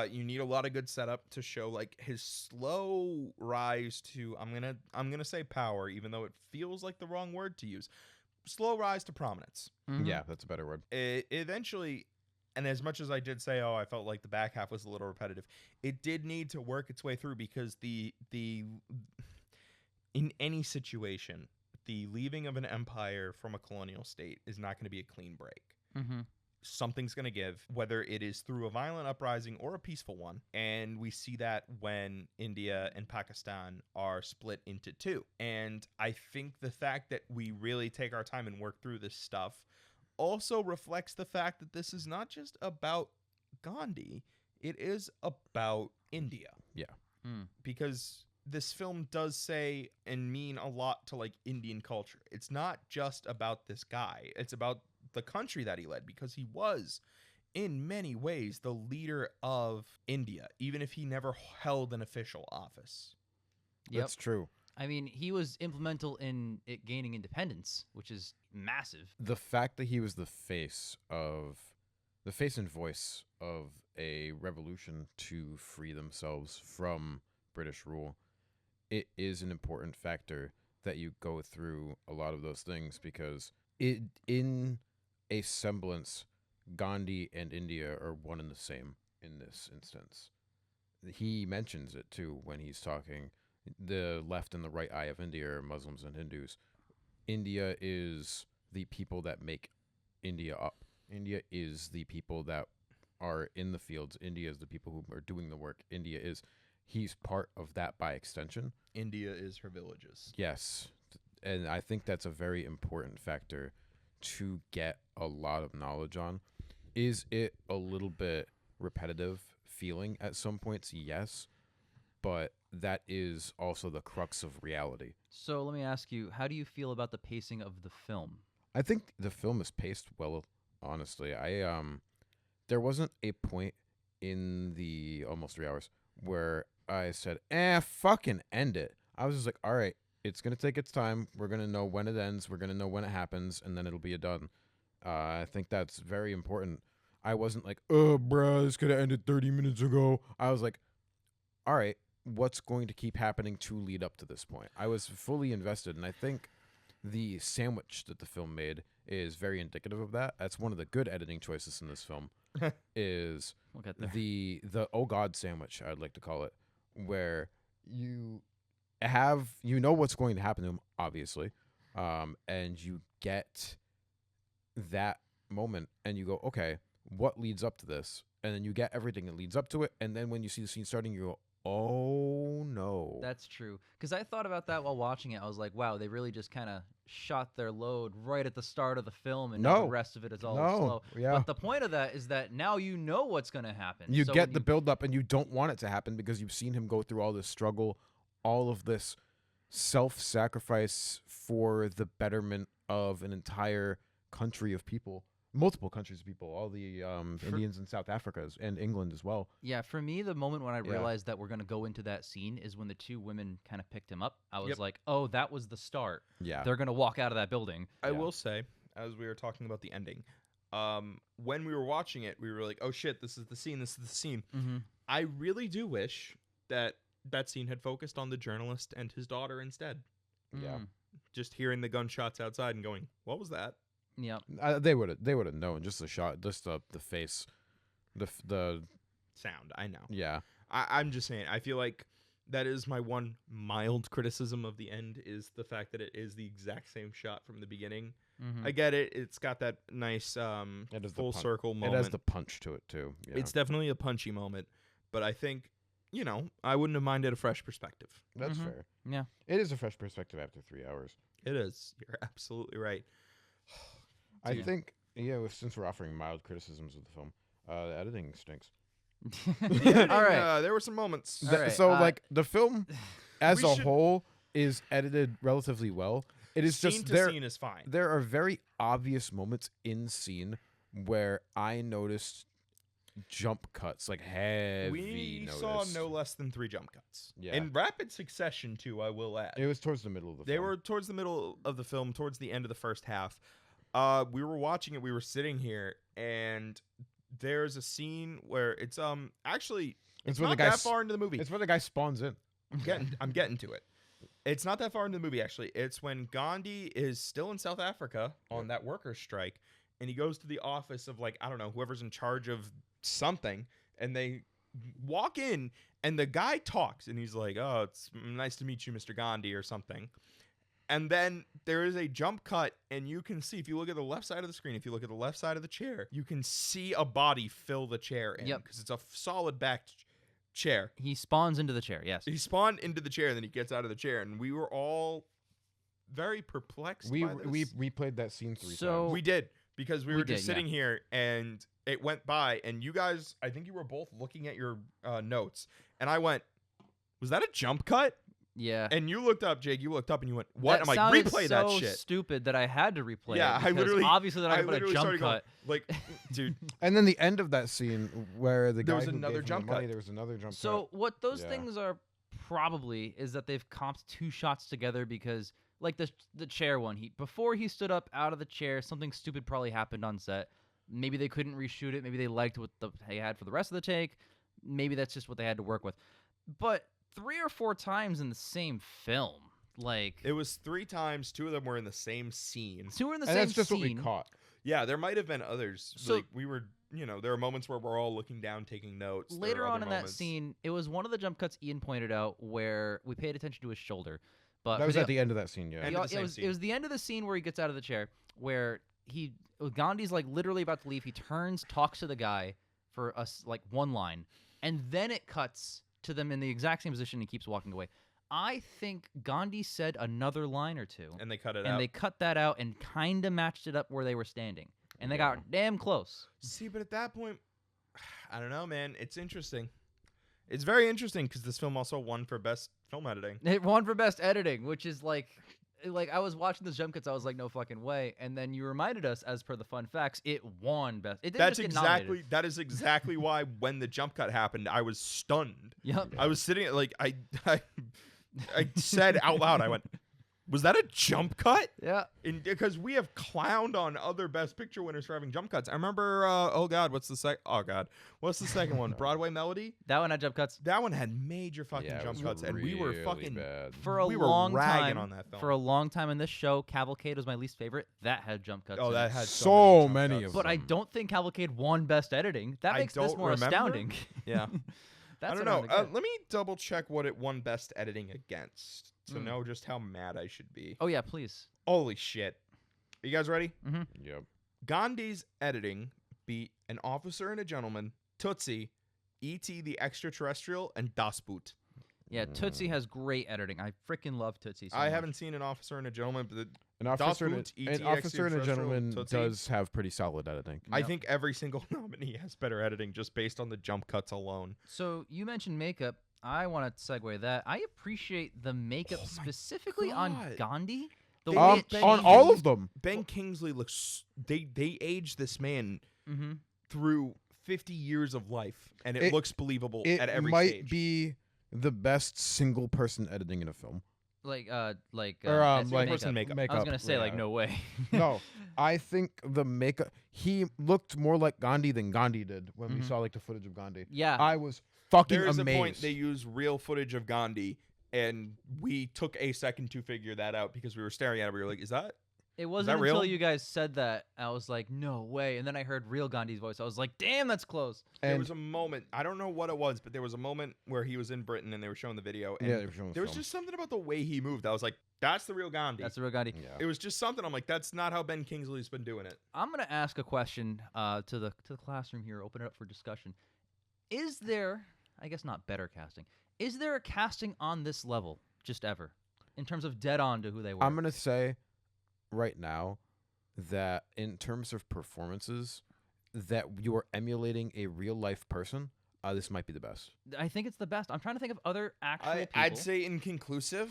you need a lot of good setup to show like his slow rise to I'm gonna say power, even though it feels like the wrong word to use. Slow rise to prominence. Mhm. Yeah, that's a better word. It eventually, and as much as I did say, oh, I felt like the back half was a little repetitive, it did need to work its way through because the in any situation, the leaving of an empire from a colonial state is not going to be a clean break. Mm-hmm. Something's going to give, whether it is through a violent uprising or a peaceful one. And we see that when India and Pakistan are split into two. And I think the fact that we really take our time and work through this stuff also reflects the fact that this is not just about Gandhi, it is about India. Yeah. Mm. Because this film does say and mean a lot to like Indian culture. It's not just about this guy. It's about the country that he led, because he was in many ways the leader of India, even if he never held an official office. Yep. That's true. I mean, he was implemental in it gaining independence, which is massive. The fact that he was the face and voice of a revolution to free themselves from British rule, it is an important factor that you go through a lot of those things, because in a semblance, Gandhi and India are one and the same in this instance. He mentions it too when he's talking. The left and the right eye of India are Muslims and Hindus. India is the people that make India up. India is the people that are in the fields. India is the people who are doing the work. He's part of that by extension. India is her villages. Yes. And I think that's a very important factor to get a lot of knowledge on. Is it a little bit repetitive feeling at some points? Yes. but that is also the crux of reality. So let me ask you, how do you feel about the pacing of the film? I think the film is paced well, honestly. There wasn't a point in the almost 3 hours where I said, fucking end it. I was just like, all right, it's going to take its time. We're going to know when it ends. We're going to know when it happens, and then it'll be done. I think that's very important. I wasn't like, oh, bruh, this could have ended 30 minutes ago. I was like, all right, what's going to keep happening to lead up to this point? I was fully invested, and I think the sandwich that the film made is very indicative of that. That's one of the good editing choices in this film. Is We'll get there. the oh god sandwich, I'd like to call it, where you know what's going to happen to him, obviously, and you get that moment and you go, okay, what leads up to this? And then you get everything that leads up to it, and then when you see the scene starting, you go, oh no. That's true. Because I thought about that while watching it. I was like, wow, they really just kind of shot their load right at the start of the film, and now the rest of it is all slow. Yeah. But the point of that is that now you know what's going to happen. You So get when the build up, and you don't want it to happen because you've seen him go through all this struggle, all of this self-sacrifice for the betterment of an entire country of people, multiple countries of people, all the Indians in South Africa and England as well. Yeah, for me, the moment when I Yeah. realized that we're going to go into that scene is when the two women kind of picked him up. I was Yep. like, oh, that was the start. Yeah. They're going to walk out of that building. I Yeah. will say, as we were talking about the ending, when we were watching it, we were like, oh shit, this is the scene, this is the scene. Mm-hmm. I really do wish that that scene had focused on the journalist and his daughter instead. Yeah. Just hearing the gunshots outside and going, what was that? Yeah. They would have known, just the shot, just the face, the Sound, I know. yeah. I'm just saying, I feel like that is my one mild criticism of the end, is the fact that it is the exact same shot from the beginning. Mm-hmm. I get it. It's got that nice It is the full punch. circle moment. It has the punch to it too. Yeah. It's definitely a punchy moment, but I think, I wouldn't have minded a fresh perspective. That's Mhm. fair. Yeah. It is a fresh perspective after 3 hours. It is. You're absolutely right. I Yeah. think, since we're offering mild criticisms of the film, the editing stinks. All right. There were some moments. All right, So, like, the film as We a should- whole is edited relatively well. It is Scene just to there. scene is fine. There are very obvious moments in scene where I noticed jump cuts, like heavy. We notice. saw no less than 3 jump cuts. Yeah. In rapid succession, too, I will add. It was towards the middle of the They film. were towards the middle of the film, towards the end of the first half. We were watching it. We were sitting here, and there's a scene where it's actually It's it's when not the guy that far into the movie. It's when the guy spawns in. I'm getting to it. It's not that far into the movie, actually. It's when Gandhi is still in South Africa on that workers' strike, and he goes to the office of, like, I don't know, whoever's in charge of something, and they walk in, and the guy talks, and he's like, oh, it's nice to meet you, Mr. Gandhi, or something. And then there is a jump cut, and you can see, if you look at the left side of the screen, if you look at the left side of the chair, you can see a body fill the chair in, Yep. because it's a solid backed chair. He spawns into the chair. Yes. He spawned into the chair, and then he gets out of the chair, and we were all very perplexed We by this. replayed that scene 3 So- times. We did, because we We were just did, yeah. sitting here, and it went by, and you guys, I think you were both looking at your notes, and I went, was that a jump cut? Yeah. And you looked up, Jake, you looked up, and you went, what? That I'm like, sounded replay so that shit. stupid that I had to replay Yeah, it. I because literally- obviously they're not I gonna put a literally jump started going, cut. like, dude, And then the end of that scene where the There guy was who another gave him the jump money, cut. there was another jump So cut. what those Yeah. things are probably is that they've comped 2 shots together because, like, the chair one, before he stood up out of the chair, something stupid probably happened on set. Maybe they couldn't reshoot it. Maybe they liked what they had for the rest of the take. Maybe that's just what they had to work with. But 3 or 4 times in the same film, like, it was 3 times, 2 of them were in the same scene. 2 are in the And same that's just scene. what we caught. Yeah, there might have been others. So- Like, we were, there are moments where we're all looking down, taking notes. There Later are on other in that moments. scene, it was one of the jump cuts Ian pointed out where we paid attention to his shoulder. But That for was the- at the end of that scene, yeah. End of the same scene. it was the end of the scene where he gets out of the chair, where Gandhi's like literally about to leave. He turns, talks to the guy for like 1 line, and then it cuts to them in the exact same position. And he keeps walking away. I think Gandhi said another line or 2, And they cut it and out. they cut that out and kind of matched it up where they were standing, and they got damn close. See, but at that point, I don't know, man. It's interesting. It's very interesting because this film also won for best film editing. It won for best editing, which is like I was watching those jump cuts, I was like, no fucking way. And then you reminded us, as per the fun facts, it won best. It didn't just get nominated. That is exactly why when the jump cut happened, I was stunned. Yep. I was sitting like I said out loud, I went, was that a jump cut? Yeah. Because we have clowned on other Best Picture winners for having jump cuts. I remember, what's the second one? Broadway Melody? That one had jump cuts. That one had major fucking Yeah, it jump was cuts, and we were really fucking bad. For a we long were ragging time, on that film. for a long time in this show, Cavalcade was my least favorite. That had jump cuts. Oh, in that it. had So jump many cuts. of But I them. don't think Cavalcade won best editing. That I makes this don't more remember. astounding. Yeah. That's I don't what know. I'm gonna get. Let me double check what it won best editing against to know just how mad I should be. Oh yeah, please. Holy shit. Are you guys ready? Yep. Gandhi's editing beat An Officer and a Gentleman, Tootsie, E.T. the Extraterrestrial, and Das Boot. Yeah, Tootsie has great editing. I freaking love Tootsie. So I much. haven't seen An Officer and a Gentleman, but An officer, and Boot, an E.T. officer and a Extraterrestrial, gentleman Tootsie. does have pretty solid editing. I Yep. think every single nominee has better editing just based on the jump cuts alone. So you mentioned makeup. I want to segue that. I appreciate the makeup Oh my specifically on God. Gandhi. The They way did it On changed. all of them. Ben Kingsley looks... They aged this man Mm-hmm. through 50 years of life, and it It- looks believable It at every might stage. be the best single person editing in a film. Like Or as like person makeup. I was gonna say like yeah. no way. No, I think the makeup. He looked more like Gandhi than Gandhi did when we Mhm. saw like the footage of Gandhi. Yeah. I was fucking There is amazed. a point they use real footage of Gandhi, and we took a second to figure that out because we were staring at it. We were like, "Is that?" It wasn't that until real? you guys said that I was like, no way. And then I heard real Gandhi's voice. I was like, damn, that's close. There And was a moment. I don't know what it was, but there was a moment where he was in Britain and they were showing the video. And yeah, they were showing the there was film. just something about the way he moved. I was like, "That's the real Gandhi." That's the real Gandhi. Yeah. It was just something. I'm like, "That's not how Ben Kingsley's been doing it." I'm gonna ask a question to the classroom here. Open it up for discussion. Is there, I guess not better casting, is there a casting on this level just ever in terms of dead on to who they were? I'm gonna say right now that in terms of performances, that you are emulating a real life person. This might be the best I think it's the best. I'm trying to think of other actual people. I'd say inconclusive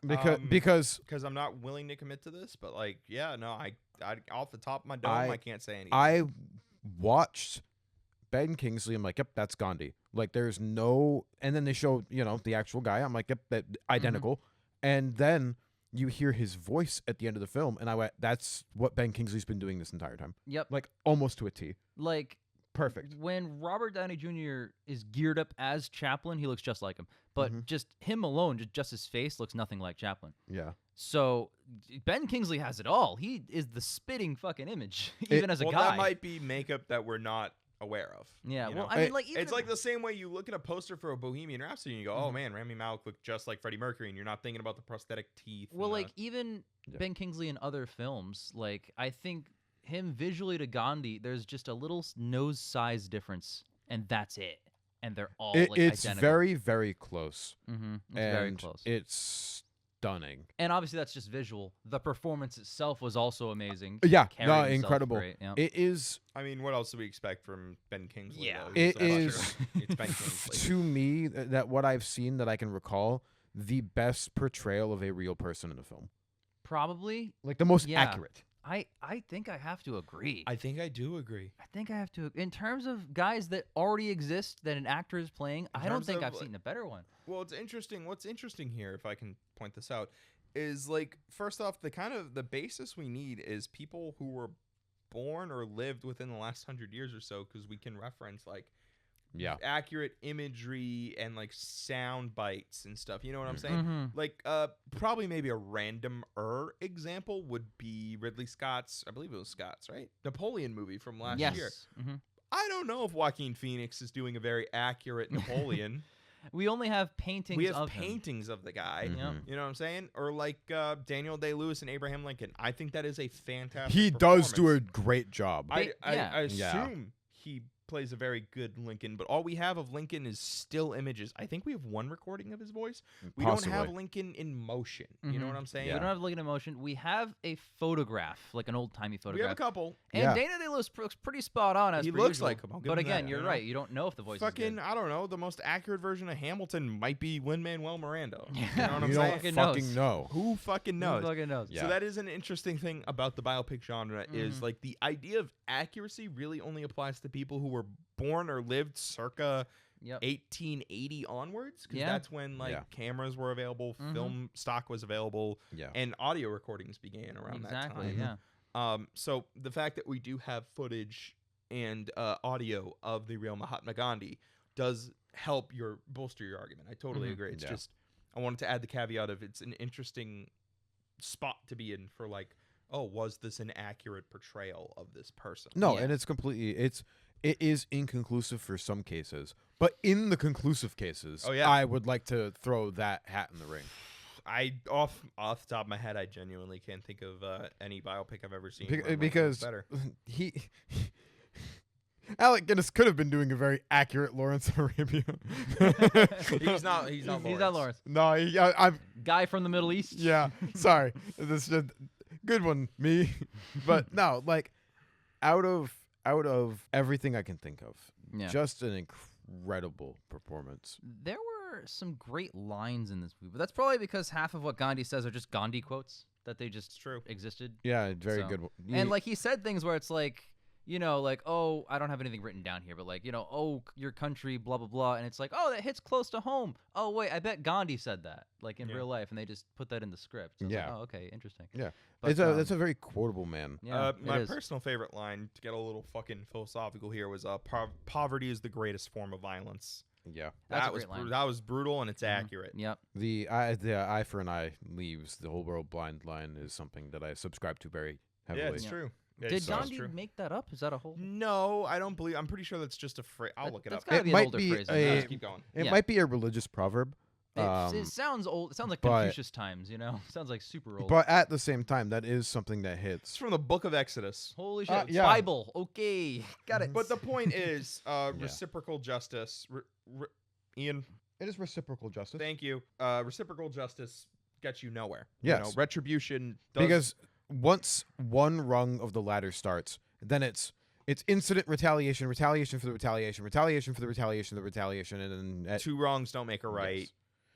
because because I'm not willing to commit to this. But like, yeah, no, I off the top of my dome, I can't say anything. I watched Ben Kingsley. I'm like, yep, that's Gandhi. Like, there's no, and then they show the actual guy. I'm like, yep, that identical. And then you hear his voice at the end of the film, and I went, that's what Ben Kingsley's been doing this entire time. Yep. Like, almost to a T. Like Perfect. when Robert Downey Jr. is geared up as Chaplin, he looks just like him. But Mhm. just him alone, just his face looks nothing like Chaplin. Yeah. So Ben Kingsley has it all. He is the spitting fucking image, even as a well, guy. that might be makeup that we're not aware of. Yeah. you Well, know? I mean, like even It's like the same way you look at a poster for a Bohemian Rhapsody and you go, "Oh Mhm. man, Rami Malek looked just like Freddie Mercury," and you're not thinking about the prosthetic teeth. well, and like even Yeah. Ben Kingsley in other films, like I think him visually to Gandhi, there's just a little nose size difference, and that's it. And they're all like It's identical. very, very close. Mm-hmm. It's and very close. It's stunning. And obviously, that's just visual. The performance itself was also amazing. Yeah, Carried no, himself incredible. great, yeah. It is, I mean, what else do we expect from Ben Kingsley? Yeah. though? It He's is- it's Ben Kingsley. to me, that what I've seen that I can recall, the best portrayal of a real person in a film. Probably. Like, the most Yeah. accurate. I think I have to agree. I think I do agree. I think I have to. In terms of guys that already exist that an actor is playing, I don't terms think of, I've like- seen a better one. Well, it's interesting. What's interesting here, if I can point this out, is like first off, the basis we need is people who were born or lived within the last 100 years or so, because we can reference like Yeah. accurate imagery and like sound bites and stuff. You know what I'm saying? Mm-hmm. Like, probably maybe a random example would be Ridley Scott's, I believe it was Scott's, right? Napoleon movie from last Yes. year. Mm-hmm. I don't know if Joaquin Phoenix is doing a very accurate Napoleon. We only have paintings. We have of him. paintings of the guy. Yeah. Mhm. You know what I'm saying? Or like Daniel Day-Lewis and Abraham Lincoln. I think that is a fantastic He does do a performance. great job. Ba- yeah. I Yeah. assume he plays a very good Lincoln, but all we have of Lincoln is still images. I think we have one recording of his voice. We Possibly. don't have Lincoln in motion. You know what I'm saying? We don't have Lincoln in motion. We have a photograph, like an old-timey We photograph. have a couple. And Yeah. Dana Day-Lewis looks pretty spot on as He per looks usual. like him. I'll give But him again, that, you're you know? right. You don't know if the voice Fucking, is good. I don't know. The most accurate version of Hamilton might be Lin-Manuel Miranda. You know what I'm You saying? don't Fucking fucking knows. know. Who fucking knows? Who fucking knows? Yeah. So that is an interesting thing about the biopic genre is like the idea of accuracy really only applies to people who were born or lived circa Yep. 1880 onwards, because Yeah. that's when like Yeah. cameras were available, film stock was available, Yeah. and audio recordings began around Exactly. that time. Yeah. So the fact that we do have footage and audio of the real Mahatma Gandhi does help bolster your argument. I totally agree. It's Yeah. just I wanted to add the caveat of it's an interesting spot to be in for like, oh, was this an accurate portrayal of this person? No, Yeah. and it is inconclusive for some cases, but in the conclusive cases, Oh, yeah. I would like to throw that hat in the ring I off the top of my head, I genuinely can't think of any biopic I've ever seen where I'm like, because better. he. Alec Guinness could have been doing a very accurate Lawrence of Arabia. He's not. He's not. He's not Lawrence. No, I'm. Guy from the Middle East. Yeah, sorry. This is a good one, me. But no, like out of everything I can think of, Yeah. just an incredible performance. There were some great lines in this movie, but that's probably because half of what Gandhi says are just Gandhi quotes that they just true. existed. Yeah, very So- good one. And like he said things where it's like, you know, like, oh, I don't have anything written down here, but like, you know, oh, your country, blah blah blah, and it's like, oh, that hits close to home. Oh wait, I bet Gandhi said that, like in Yeah. real life, and they just put that in the script. So it's Yeah. like, oh, okay, interesting. Yeah. But, That's a very quotable man. yeah, My it is. personal favorite line, to get a little fucking philosophical here, was poverty is the greatest form of violence. Yeah. That's a was great line. that was brutal and it's accurate. Yep. The eye for an eye leaves the whole world blind line is something that I subscribe to very heavily. Yeah, it's Yeah. true. Yeah, Did it's Gandhi true. make that up? Is that a whole? No, I don't believe. I'm pretty sure that's just a phrase. I'll look it That's up. gotta It be an might older be phrase. than a- that. Let's keep going. It Yeah. might be a religious proverb. It sounds old. It sounds like but- Confucius times. You know, sounds like super old. But at the same time, that is something that It's hits. from the Book of Exodus. Holy shit! yeah. Bible. Okay, got it. But the point is, reciprocal justice. Ian, It is reciprocal justice. thank you. Reciprocal justice gets you nowhere. Yes. You know, retribution does. Because once one rung of the ladder starts, then it's incident retaliation, retaliation for the retaliation, retaliation for the retaliation, the retaliation, and then two wrongs don't make a right. Yes.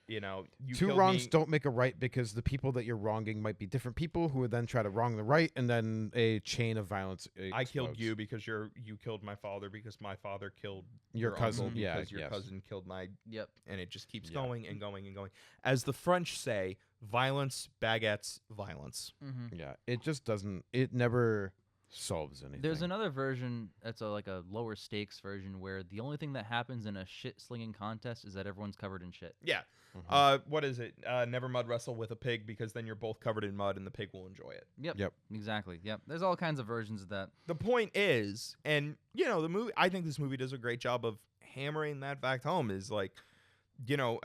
You know, you two killed wrongs me. don't make a right because the people that you're wronging might be different people who would then try to wrong the right, and then a chain of violence. I killed explodes. you because you killed my father because my father killed Your cousin, uncle yeah, because your yes. cousin killed my, Yep. and it just keeps Yeah. going and going and going. As the French say, violence bagets violence. Mm-hmm. Yeah, it just doesn't. It never solves anything. There's another version that's like a lower stakes version where the only thing that happens in a shit slinging contest is that everyone's covered in shit. Yeah. Mhm. What is it? Never mud wrestle with a pig because then you're both covered in mud and the pig will enjoy it. Yep. Exactly. Yep. There's all kinds of versions of that. The point is, and you know, the movie. I think this movie does a great job of hammering that fact home. Is like, you know,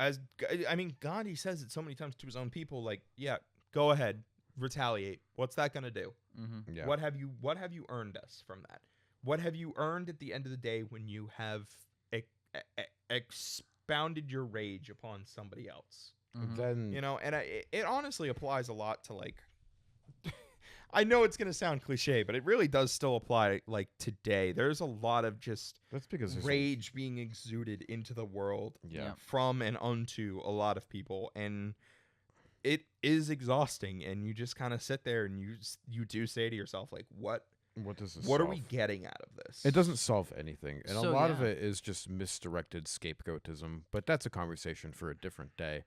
Gandhi says it so many times to his own people. Like, yeah, go ahead, retaliate. What's that gonna do? Mm-hmm. Yeah. What have you earned us from that? What have you earned at the end of the day when you have expounded your rage upon somebody else? Mm-hmm. Then You know, and it honestly applies a lot to like. I know it's gonna sound cliche, but it really does still apply like today. There's a lot of just that's because there's rage being exuded into the world Yeah. from and unto a lot of people, and it is exhausting. And you just kind of sit there and you do say to yourself, like, what What does this are solve? we getting out of this? It doesn't solve anything, and So, a lot of yeah. it is just misdirected scapegoatism. But that's a conversation for a different day.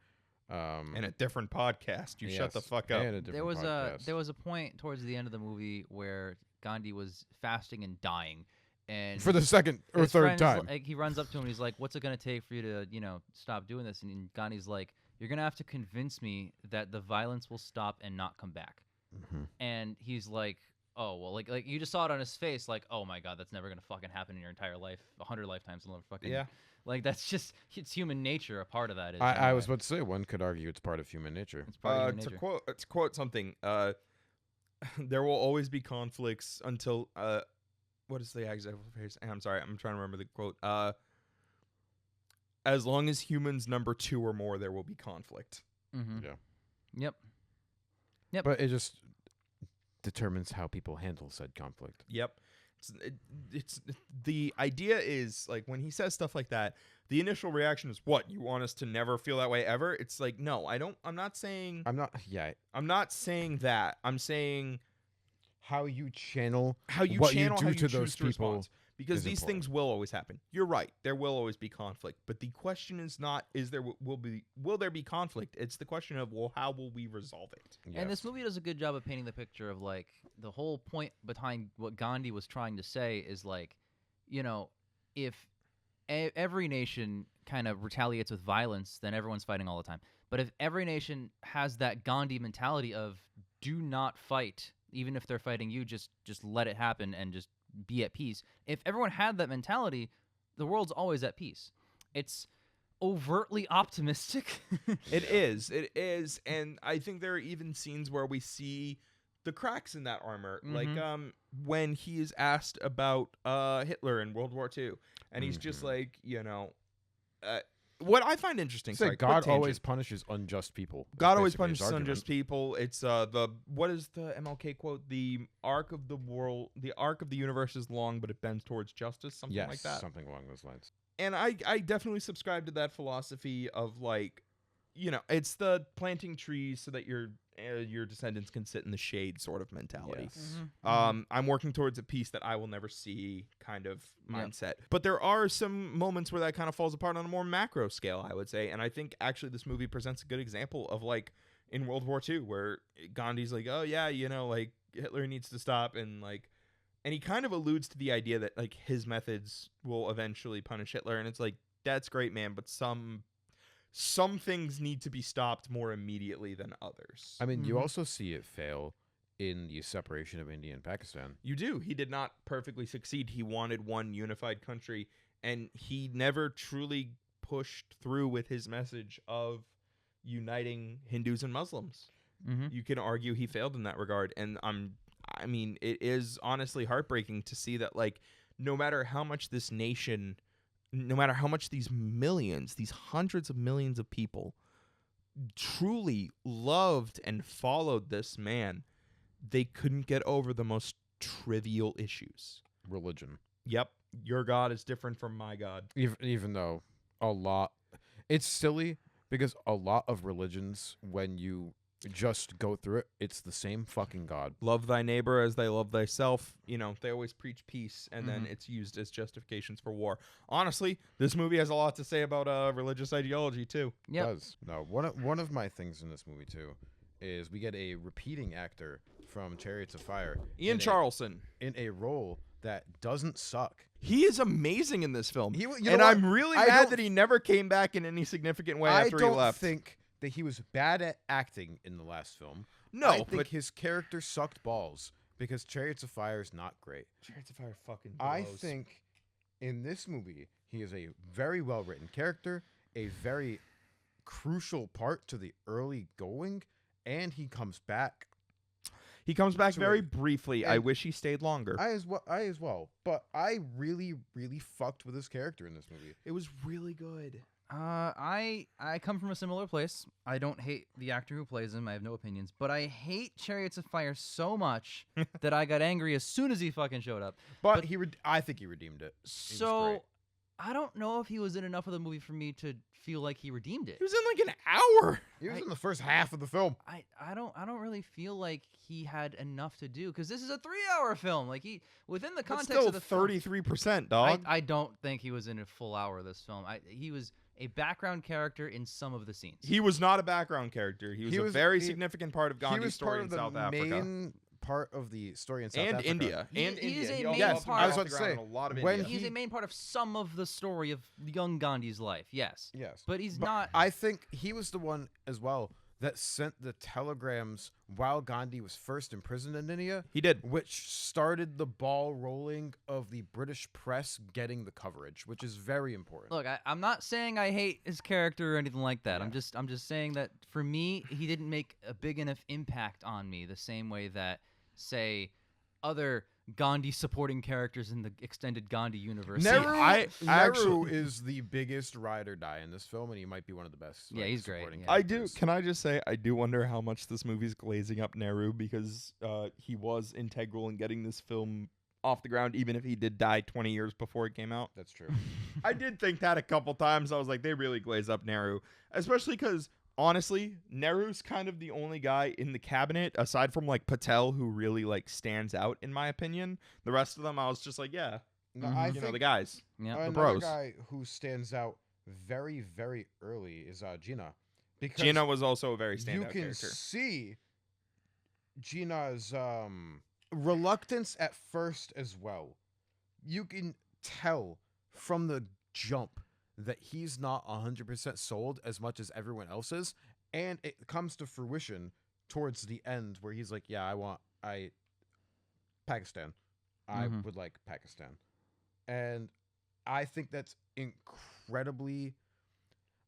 And a different podcast. You shut the yes, fuck up. and a different There was podcast. a point towards the end of the movie where Gandhi was fasting and dying, and for the second or his third friend's time. Like, he runs up to him and he's like, "What's it gonna take for you to, you know, stop doing this?" And Gandhi's like, "You're gonna have to convince me that the violence will stop and not come back." Mhm. And he's like, "Oh well, like you just saw it on his face, like, oh my god, that's never gonna fucking happen in your entire life, 100 lifetimes, will never fucking." Yeah. Like that's just it's human nature. A part of that is. I was about to say one could argue it's part of human nature. It's part of human To nature. quote something, there will always be conflicts until what is the exact phrase? I'm sorry, I'm trying to remember the quote. As long as humans number 2 or more, there will be conflict. Mm-hmm. Yeah. Yep. But it just determines how people handle said conflict. Yep. It's the idea is like when he says stuff like that, the initial reaction is, what, you want us to never feel that way ever? It's like, no, I'm not saying that. I'm saying how you channel how you what channel you do how you to choose those to respond. people. Because is these important. things will always happen. You're right. There will always be conflict. But the question is not, will there be conflict? It's the question of, well, how will we resolve it? Yes. And this movie does a good job of painting the picture of, like, the whole point behind what Gandhi was trying to say is, like, you know, if every nation kind of retaliates with violence, then everyone's fighting all the time. But if every nation has that Gandhi mentality of do not fight, even if they're fighting you, just let it happen and just be at peace. If everyone had that mentality, the world's always at peace. It's overtly optimistic. It is, and I think there are even scenes where we see the cracks in that armor, like when he is asked about Hitler in World War II, and he's just like, what I find interesting. Say God always punishes unjust people. God always punishes unjust people. It's what is the MLK quote? The arc of the world, the arc of the universe is long, but it bends towards justice. Something like that. Something along those lines. And I definitely subscribe to that philosophy of, like, it's the planting trees so that your descendants can sit in the shade sort of mentality. Yes. I'm working towards a peace that I will never see kind of mindset. But there are some moments where that kind of falls apart on a more macro scale, I would say. And I think actually this movie presents a good example of, like, in World War II, where Gandhi's like, oh yeah, like, Hitler needs to stop, and he kind of alludes to the idea that, like, his methods will eventually punish Hitler, and it's like, that's great, man, but some things need to be stopped more immediately than others. I mean, you also see it fail in the separation of India and Pakistan. You do. He did not perfectly succeed. He wanted one unified country, and he never truly pushed through with his message of uniting Hindus and Muslims. You can argue he failed in that regard, and I mean, it is honestly heartbreaking to see that, like, no matter how much this nation, no matter how much these millions, these hundreds of millions of people truly loved and followed this man, they couldn't get over the most trivial issues. Religion. Yep. Your God is different from my God. Even though it's silly because a lot of religions, when you just go through it, it's the same fucking God. Love thy neighbor as thy love thyself. They always preach peace, and then it's used as justifications for war. Honestly, this movie has a lot to say about religious ideology too. It does. No, one of my things in this movie too is we get a repeating actor from Chariots of Fire, Ian Charleston, in a role that doesn't suck. He is amazing in this film, and I'm really mad that he never came back in any significant way after he left. I don't think that he was bad at acting in the last film. No, I think his character sucked balls because Chariots of Fire is not great. Chariots of Fire fucking blows. I think in this movie, he is a very well-written character, a very crucial part to the early going, and he comes back. He comes back very briefly. I wish he stayed longer. I as well. But I really, really fucked with his character in this movie. It was really good. I come from a similar place. I don't hate the actor who plays him. I have no opinions. But I hate Chariots of Fire so much that I got angry as soon as he fucking showed up. But I think he redeemed it. So I don't know if he was in enough of the movie for me to feel like he redeemed it. He was in like an hour. He was in the first half of the film. I don't really feel like he had enough to do because this is a 3-hour film. Like within the context of the 33%, dog. I don't think he was in a full hour of this film. He was a background character in some of the scenes. He was not a background character. He was a very significant part of Gandhi's story in South Africa. He was main part of the story in South and Africa. India. He is a main part. I was about to say, he's a main part of some of the story of young Gandhi's life. Yes. But he's not. I think he was the one as well that sent the telegrams while Gandhi was first imprisoned in India. He did. Which started the ball rolling of the British press getting the coverage, which is very important. Look, I'm not saying I hate his character or anything like that. Yeah. I'm just saying that for me, he didn't make a big enough impact on me the same way that, say, other Gandhi supporting characters in the extended Gandhi universe. Nehru is the biggest ride or die in this film, and he might be one of the best. Yeah, he's great. supporting Yeah. I do. characters. Can I just say I do wonder how much this movie's glazing up Nehru because he was integral in getting this film off the ground, even if he did die 20 years before it came out. That's true. I did think that a couple times. I was like, they really glaze up Nehru, especially because honestly, Nehru's kind of the only guy in the cabinet aside from like Patel who really like stands out in my opinion. The rest of them, I was just like, yeah, No, Mhm. I you think know, the guys. Yeah. the another bros. guy who stands out very, very early is Gina, because Gina was also a very you standout can character. see Gina's reluctance at first as well. You can tell from the jump that he's not 100% sold as much as everyone else is, and it comes to fruition towards the end where he's like, yeah, Pakistan. I Mhm. would like Pakistan. And I think that's incredibly,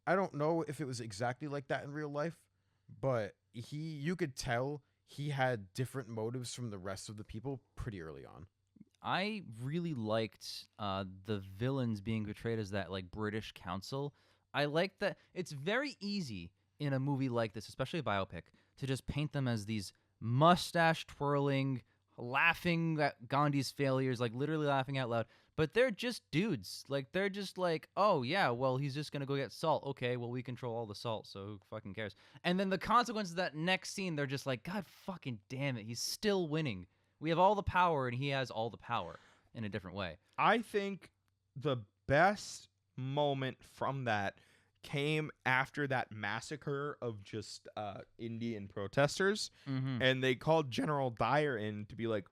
I don't know if it was exactly like that in real life, but you could tell he had different motives from the rest of the people pretty early on. I really liked the villains being portrayed as that like British council. I like that it's very easy in a movie like this, especially a biopic, to just paint them as these mustache twirling, laughing at Gandhi's failures, like literally laughing out loud. But they're just dudes. Like they're just like, oh yeah, well he's just gonna go get salt. Okay, well we control all the salt, so who fucking cares? And then the consequences of that next scene, they're just like, God fucking damn it, he's still winning. We have all the power, and he has all the power in a different way. I think the best moment from that came after that massacre of just Indian protesters, Mm-hmm. and they called General Dyer in to be like,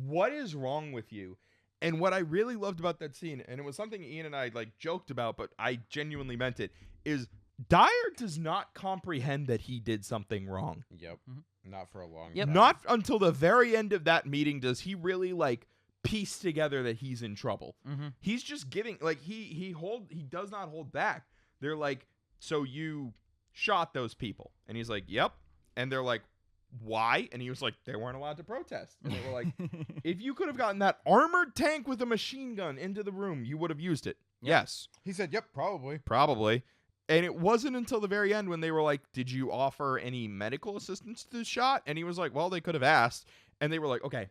what is wrong with you? And what I really loved about that scene, and it was something Ian and I like joked about, but I genuinely meant it, is Dyer does not comprehend that he did something wrong. Yep. Mhm. Not for a long Yep. time. Not until the very end of that meeting does he really like piece together that he's in trouble. Mm-hmm. He's just giving like he does not hold back. They're like, so you shot those people, and he's like, yep. And they're like, why? And he was like, they weren't allowed to protest. And they were like, if you could have gotten that armored tank with a machine gun into the room, you would have used it. Yeah. Yes, He said, yep, probably. probably. And it wasn't until the very end when they were like, did you offer any medical assistance to the shot? And he was like, well, they could have asked. And they were like, okay,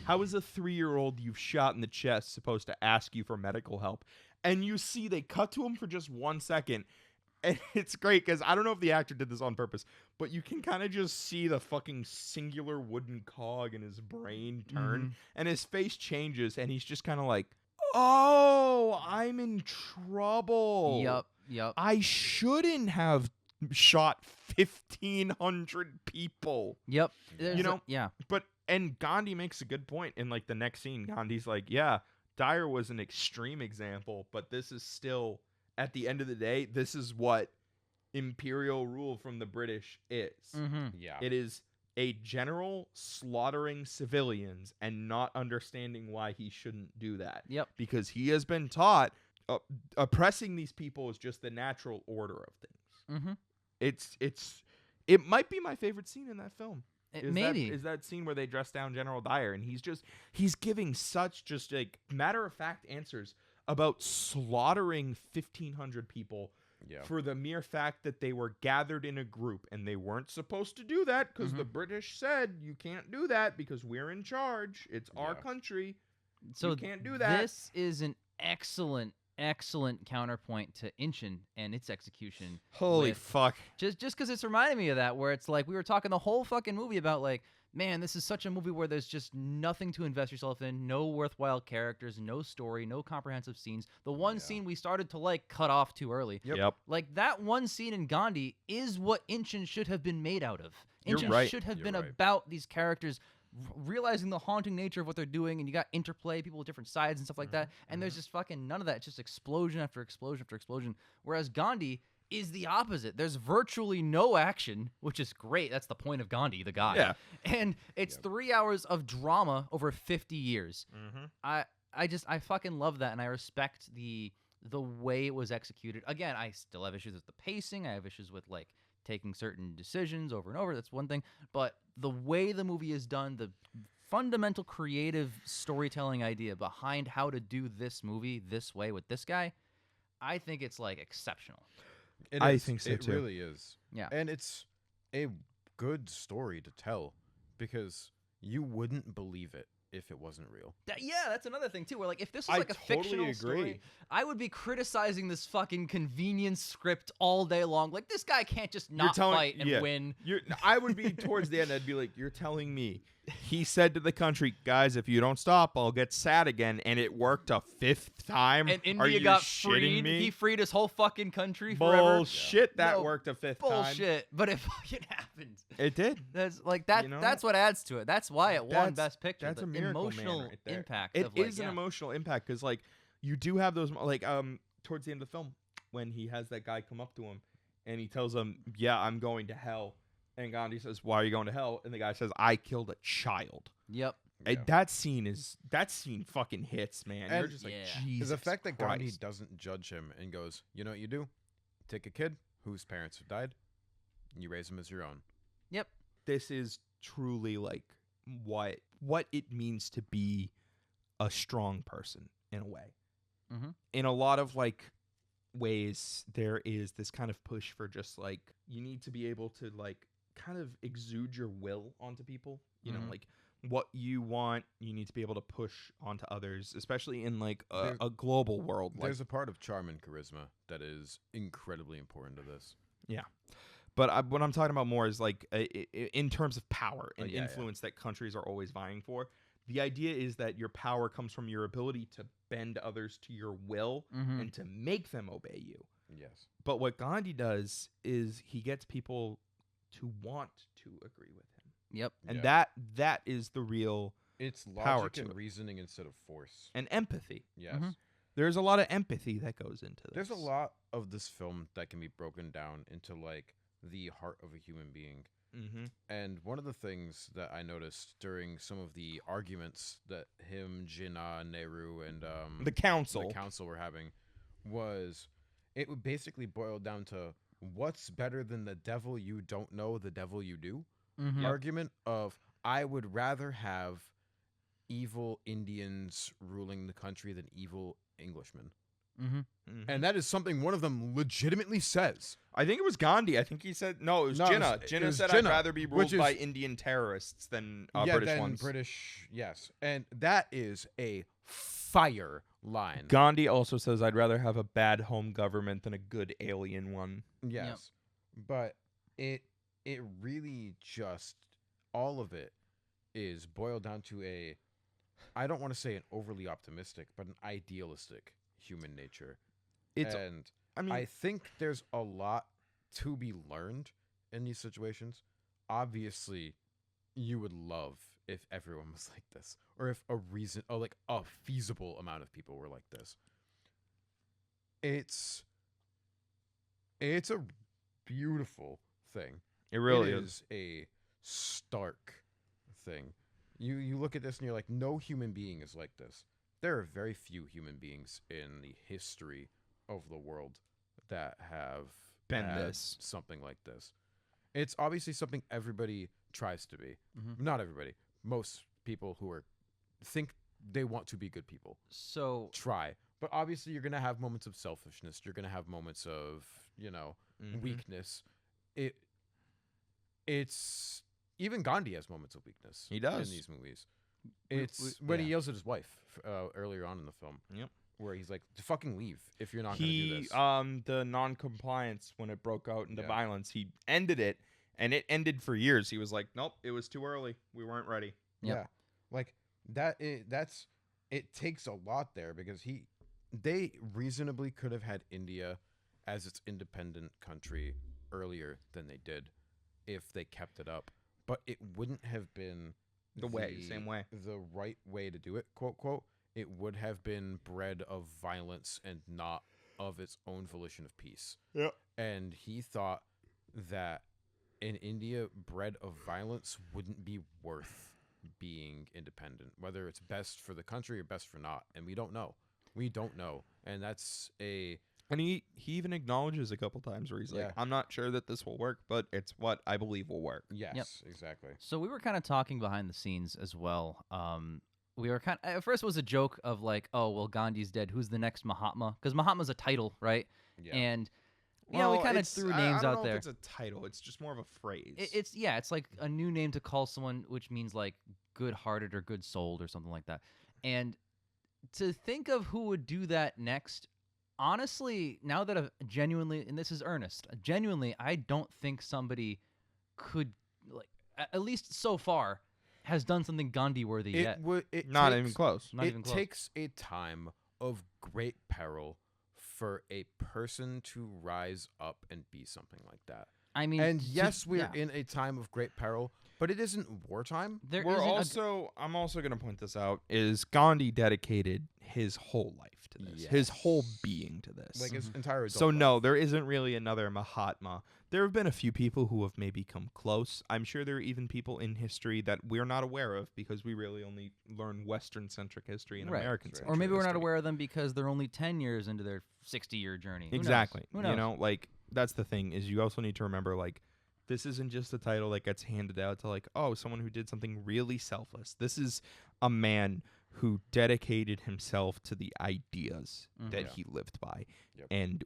how is a 3-year-old you've shot in the chest supposed to ask you for medical help? And you see they cut to him for just 1 second. And it's great because I don't know if the actor did this on purpose, but you can kind of just see the fucking singular wooden cog in his brain turn. Mhm. And his face changes and he's just kind of like, oh, I'm in trouble. Yup. I shouldn't have shot 1,500 people. Yep. know, And Gandhi makes a good point in like the next scene. Gandhi's like, yeah, Dyer was an extreme example, but this is still, at the end of the day, this is what imperial rule from the British is. Mm-hmm. Yeah. It is a general slaughtering civilians and not understanding why he shouldn't do that. Yep. Because he has been taught oppressing these people is just the natural order of things. Mm-hmm. It might be my favorite scene in that film. Maybe. Is that scene where they dress down General Dyer and he's giving such just like matter of fact answers about slaughtering 1,500 people Yeah. for the mere fact that they were gathered in a group and they weren't supposed to do that because the British said you can't do that because we're in charge. It's our Yeah. country. So you can't do that. This is an excellent counterpoint to Inchen and its execution. Holy with- fuck. Just because it's reminding me of that, where it's like we were talking the whole fucking movie about like, man, this is such a movie where there's just nothing to invest yourself in, no worthwhile characters, no story, no comprehensive scenes. The one Yeah. scene we started to like cut off too early. Yep. Like that one scene in Gandhi is what Inchen should have been made out of. You're Inchen right. should have You're been right. about these characters realizing the haunting nature of what they're doing, and you got interplay, people with different sides and stuff like that. And there's just fucking none of that. It's just explosion after explosion after explosion. Whereas Gandhi is the opposite. There's virtually no action, which is great. That's the point of Gandhi, the guy. Yeah. And it's 3 hours of drama over 50 years. Mm-hmm. I fucking love that, and I respect the way it was executed. Again, I still have issues with the pacing. I have issues with like taking certain decisions over and over. That's one thing. But the way the movie is done, the fundamental creative storytelling idea behind how to do this movie this way with this guy, I think it's like exceptional. I think so, It too. really is. Yeah. And it's a good story to tell because you wouldn't believe it if it wasn't real. Yeah, that's another thing too. Where like if this was I like a totally fictional agree. story, I would be criticizing this fucking convenience script all day long. Like this guy can't just not fight and win. I would be towards the end. I'd be like, "You're telling me he said to the country, guys, if you don't stop, I'll get sad again," and it worked a 5th time. And Are India you got shitting freed. me? He freed his whole fucking country forever. Bullshit. That No, worked a 5th time. Bullshit. But it fucking happened. It did. That's like that. You know? That's what adds to it. That's why it won That's- Best Picture. That's the a miracle, emotional man, right there. impact. It of like, is an emotional impact because like you do have those like towards the end of the film when he has that guy come up to him and he tells him, "Yeah, I'm going to hell," and Gandhi says, "Why are you going to hell?" And the guy says, "I killed a child." Yep. And that scene fucking hits, man. You're And- just like, Yeah. Jesus The fact that Gandhi Christ. doesn't judge him and goes, you know what you do? Take a kid whose parents have died, and you raise him as your own. Yep. This is truly like what it means to be a strong person in a way. Mm-hmm. In a lot of like ways, there is this kind of push for just like you need to be able to like kind of exude your will onto people. You know, Mhm. like what you want, you need to be able to push onto others, especially in like There- a global world. Like, There's a part of charm and charisma that is incredibly important to this. but what I'm talking about more is like in terms of power and yeah, yeah. influence that countries are always vying for. The idea is that your power comes from your ability to bend others to your will Mm-hmm. and to make them obey you. Yes. But what Gandhi does is he gets people to want to agree with him. Yep. And Yeah. that is the real It's Power logic to and it. reasoning instead of force. and empathy. Yes. Mhm. There's a lot of empathy that goes into this. There's a lot of this film that can be broken down into like the heart of a human being. Mm-hmm. And one of the things that I noticed during some of the arguments that him, Jinnah, Nehru, and The council. the council were having was it would basically boil down to what's better than the devil you don't know, the devil you do Mm-hmm. argument of I would rather have evil Indians ruling the country than evil Englishmen. Mm-hmm. Mhm. And that is something one of them legitimately says. I think it was Gandhi. I think he said no. It was No, it Jinnah. was- Jinnah it was said Jinnah, I'd rather be which ruled by is- Indian terrorists than yeah, British then ones. British, yes. And that is a fire line. Gandhi also says I'd rather have a bad home government than a good alien one. Yes. But it really just all of it is boiled down to a I don't want to say an overly optimistic, but an idealistic human nature. It's And I mean I think there's a lot to be learned in these situations. Obviously, you would love if everyone was like this, or if like a feasible amount of people were like this. It's a beautiful thing. it really It is. a stark thing. You look at this and you're like, no human being is like this. There are very few human beings in the history of the world that have Been had this. something like this. It's obviously something everybody tries to be. Mhm. Not everybody. Most people who think they want to be good people So try. But obviously you're going to have moments of selfishness. You're going to have moments of, Mhm. weakness. It's even Gandhi has moments of weakness. He does. in these movies. It's when he yells at his wife earlier on in the film. Yep. Where he's like, "Fucking leave if you're not going to do He this." the non-compliance when it broke out into Yeah. violence, he ended it, and it ended for years. He was like, "Nope, it was too early. We weren't ready." Yep. Yeah, like that. It takes a lot there because they reasonably could have had India as its independent country earlier than they did if they kept it up, but it wouldn't have been Same way. the right way to do it, quote quote. It would have been bred of violence and not of its own volition of peace. Yep. And he thought that an India bred of violence wouldn't be worth being independent, whether it's best for the country or best for not. And we don't know. We don't know. And that's And he even acknowledges a couple times where he's Yeah. like, I'm not sure that this will work, but it's what I believe will work. Yes, exactly. So we were kind of talking behind the scenes as well. We were kind of, at first it was a joke of like, oh, well, Gandhi's dead. Who's the next Mahatma? Because Mahatma's a title, right? Yeah. And yeah, we kind of it's- threw I names don't out know there. If it's a title. It's just more of a phrase. It's like a new name to call someone, which means like good-hearted or good-souled or something like that. And to think of who would do that next, honestly, now that I've genuinely, and this is earnest, genuinely, I don't think somebody could, like, at least so far, has done something Gandhi-worthy yet. It Not takes, even close. Not even close. It takes a time of great peril for a person to rise up and be something like that. I mean, And yes, we're yeah. in a time of great peril, but it isn't wartime. There We're isn't a- also, I'm also going to point this out, is Gandhi dedicated his whole life to this, his whole Yes. being to this. Like his entire adult So life. no, there isn't really another Mahatma. There have been a few people who have maybe come close. I'm sure there are even people in history that we're not aware of because we really only learn Western-centric history and Right. American-centric or maybe we're not history. aware of them because they're only 10 years into their 60-year journey. Who knows? Exactly. Who knows? You know, like that's the thing is you also need to remember like this isn't just a title that gets handed out to like, oh, someone who did something really selfless. This is a man who dedicated himself to the ideas that Yeah. he lived by Yep. and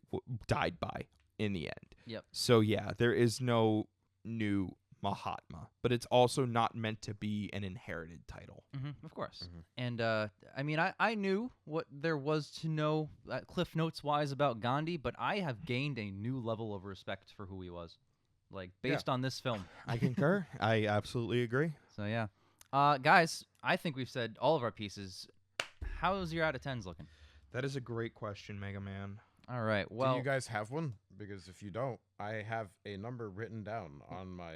died by in the end. Yep. So yeah, there is no new Mahatma, but it's also not meant to be an inherited title. Of course. Mhm. And I mean, I knew what there was to know Cliff Notes wise about Gandhi, but I have gained a new level of respect for who he was, like based on this film. I concur. I absolutely agree. So yeah, guys, I think we've said all of our pieces. How's your out of tens looking? That is a great question, Mega Man. All right. Do Well, you guys have one? Because if you don't, I have a number written down on my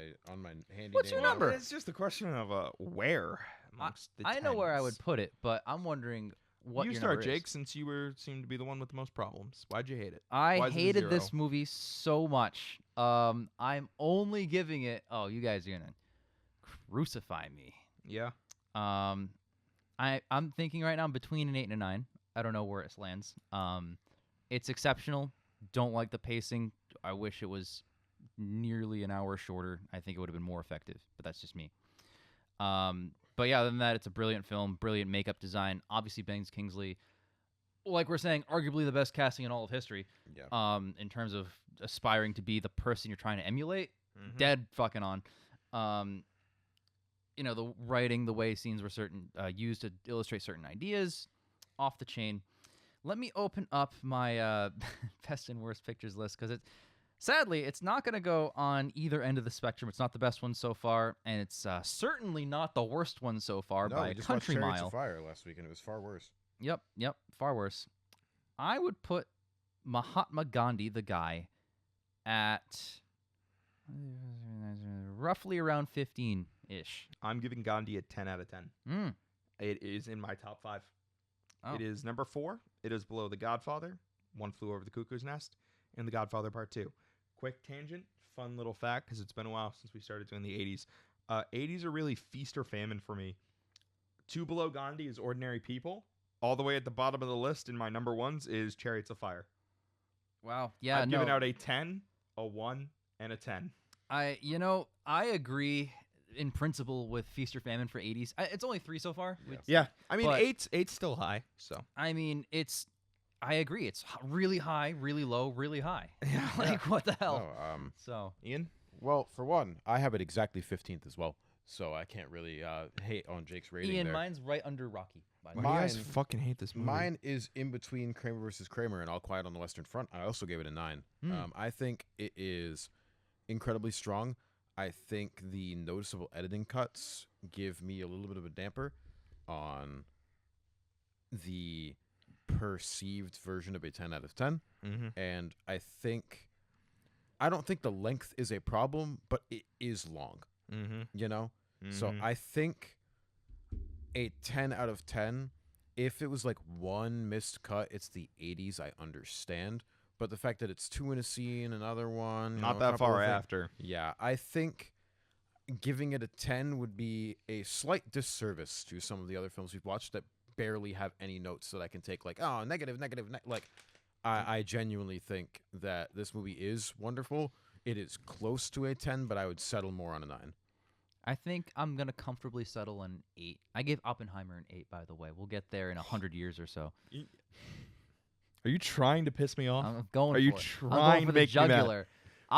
handy. What's your dandy number? It's just a question of where. amongst the I know where I would tens. put it, but I'm wondering what you your start, number Jake, is. since you seem to be the one with the most problems. Why'd you hate it? I Why is it a hated this 0? movie so much. I'm only giving it. Oh, you guys are gonna crucify me. Yeah. I'm thinking right now between an 8 and a 9. I don't know where it lands. It's exceptional. Don't like the pacing. I wish it was nearly an hour shorter. I think it would have been more effective, but that's just me. But yeah, other than that, it's a brilliant film, brilliant makeup design. Obviously, Bangs Kingsley, like we're saying, arguably the best casting in all of history. Yeah. In terms of aspiring to be the person you're trying to emulate. Mhm. Dead fucking on. You know, the writing, the way scenes were used to illustrate certain ideas, off the chain. Let me open up my best and worst pictures list because sadly, it's not going to go on either end of the spectrum. It's not the best one so far, and it's certainly not the worst one so far No, by we a just watched country Chariots mile. of Fire last week, and it was far worse. Yep, far worse. I would put Mahatma Gandhi, the guy, at roughly around 15-ish. I'm giving Gandhi a 10 out of 10. Mm. It is in my top 5. Oh. It is number 4. It is below The Godfather, One Flew Over the Cuckoo's Nest, and The Godfather Part 2. Quick tangent, fun little fact, because it's been a while since we started doing the 80s. 80s are really feast or famine for me. 2 below Gandhi is Ordinary People. All the way at the bottom of the list in my number ones is Chariots of Fire. Wow. Yeah, I've no. given out a 10, a 1, and a 10. I agree in principle with Feast or Famine for 80s. It's only 3 so far. Yeah. Yeah, I mean, But- eight's still high, so. I mean, I agree. It's really high, really low, really high. Yeah. Like, what the hell? No, So, Ian? well, for one, I have it exactly 15th as well, so I can't really hate on Jake's rating Ian, there. mine's right under Rocky. By the Why way. do you guys Mine- fucking hate this movie? Mine is in between Kramer versus Kramer and All Quiet on the Western Front. I also gave it a 9. I think it is incredibly strong. I think the noticeable editing cuts give me a little bit of a damper on the perceived version of a 10 out of 10. Mm-hmm. And I don't think the length is a problem, but it is long, Mm-hmm. you know? So I think a 10 out of 10, if it was like one missed cut, it's the 80s, I understand. But the fact that it's 2 in a scene, another one. you Not know, a that couple far of things- after. Yeah, I think giving it a 10 would be a slight disservice to some of the other films we've watched that barely have any notes that I can take, like, oh, negative, like, I genuinely think that this movie is wonderful. It is close to a 10, but I would settle more on a 9. I think I'm gonna comfortably settle on 8. I gave Oppenheimer an 8, by the way. We'll get there in 100 years or so. Are you trying to piss me off? I'm going. Are you for it. I'm trying going to for the make me mad? jugular.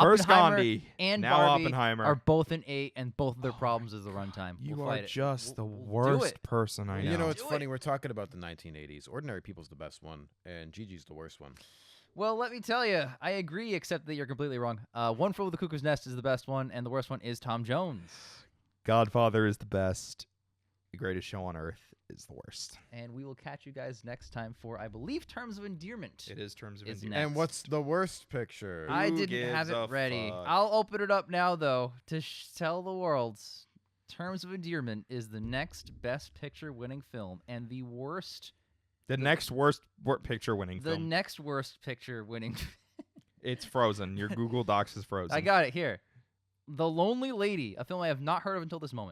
First Oppenheimer Gandhi, and now Barbie Oppenheimer. are both an 8, and both of their problems is the runtime. You We'll are fight it. just the We'll do worst it. person I know. You know, it's Do funny. it. We're talking about the 1980s. Ordinary People's the best one, and Gigi's the worst one. Well, let me tell you, I agree, except that you're completely wrong. One Flew Over the Cuckoo's Nest is the best one, and the worst one is Tom Jones. Godfather is the best. The Greatest Show on Earth is the worst. And we will catch you guys next time for, I believe, Terms of Endearment. It is Terms of Is Endearment. next. And what's the worst picture? I Who didn't have gives it a ready. fuck? I'll open it up now, though, to tell the world. Terms of Endearment is the next Best Picture winning film, and the worst, The next worst picture winning the film. next worst picture winning. It's Frozen. Your Google Docs is Frozen. I got it here. The Lonely Lady, a film I have not heard of until this moment.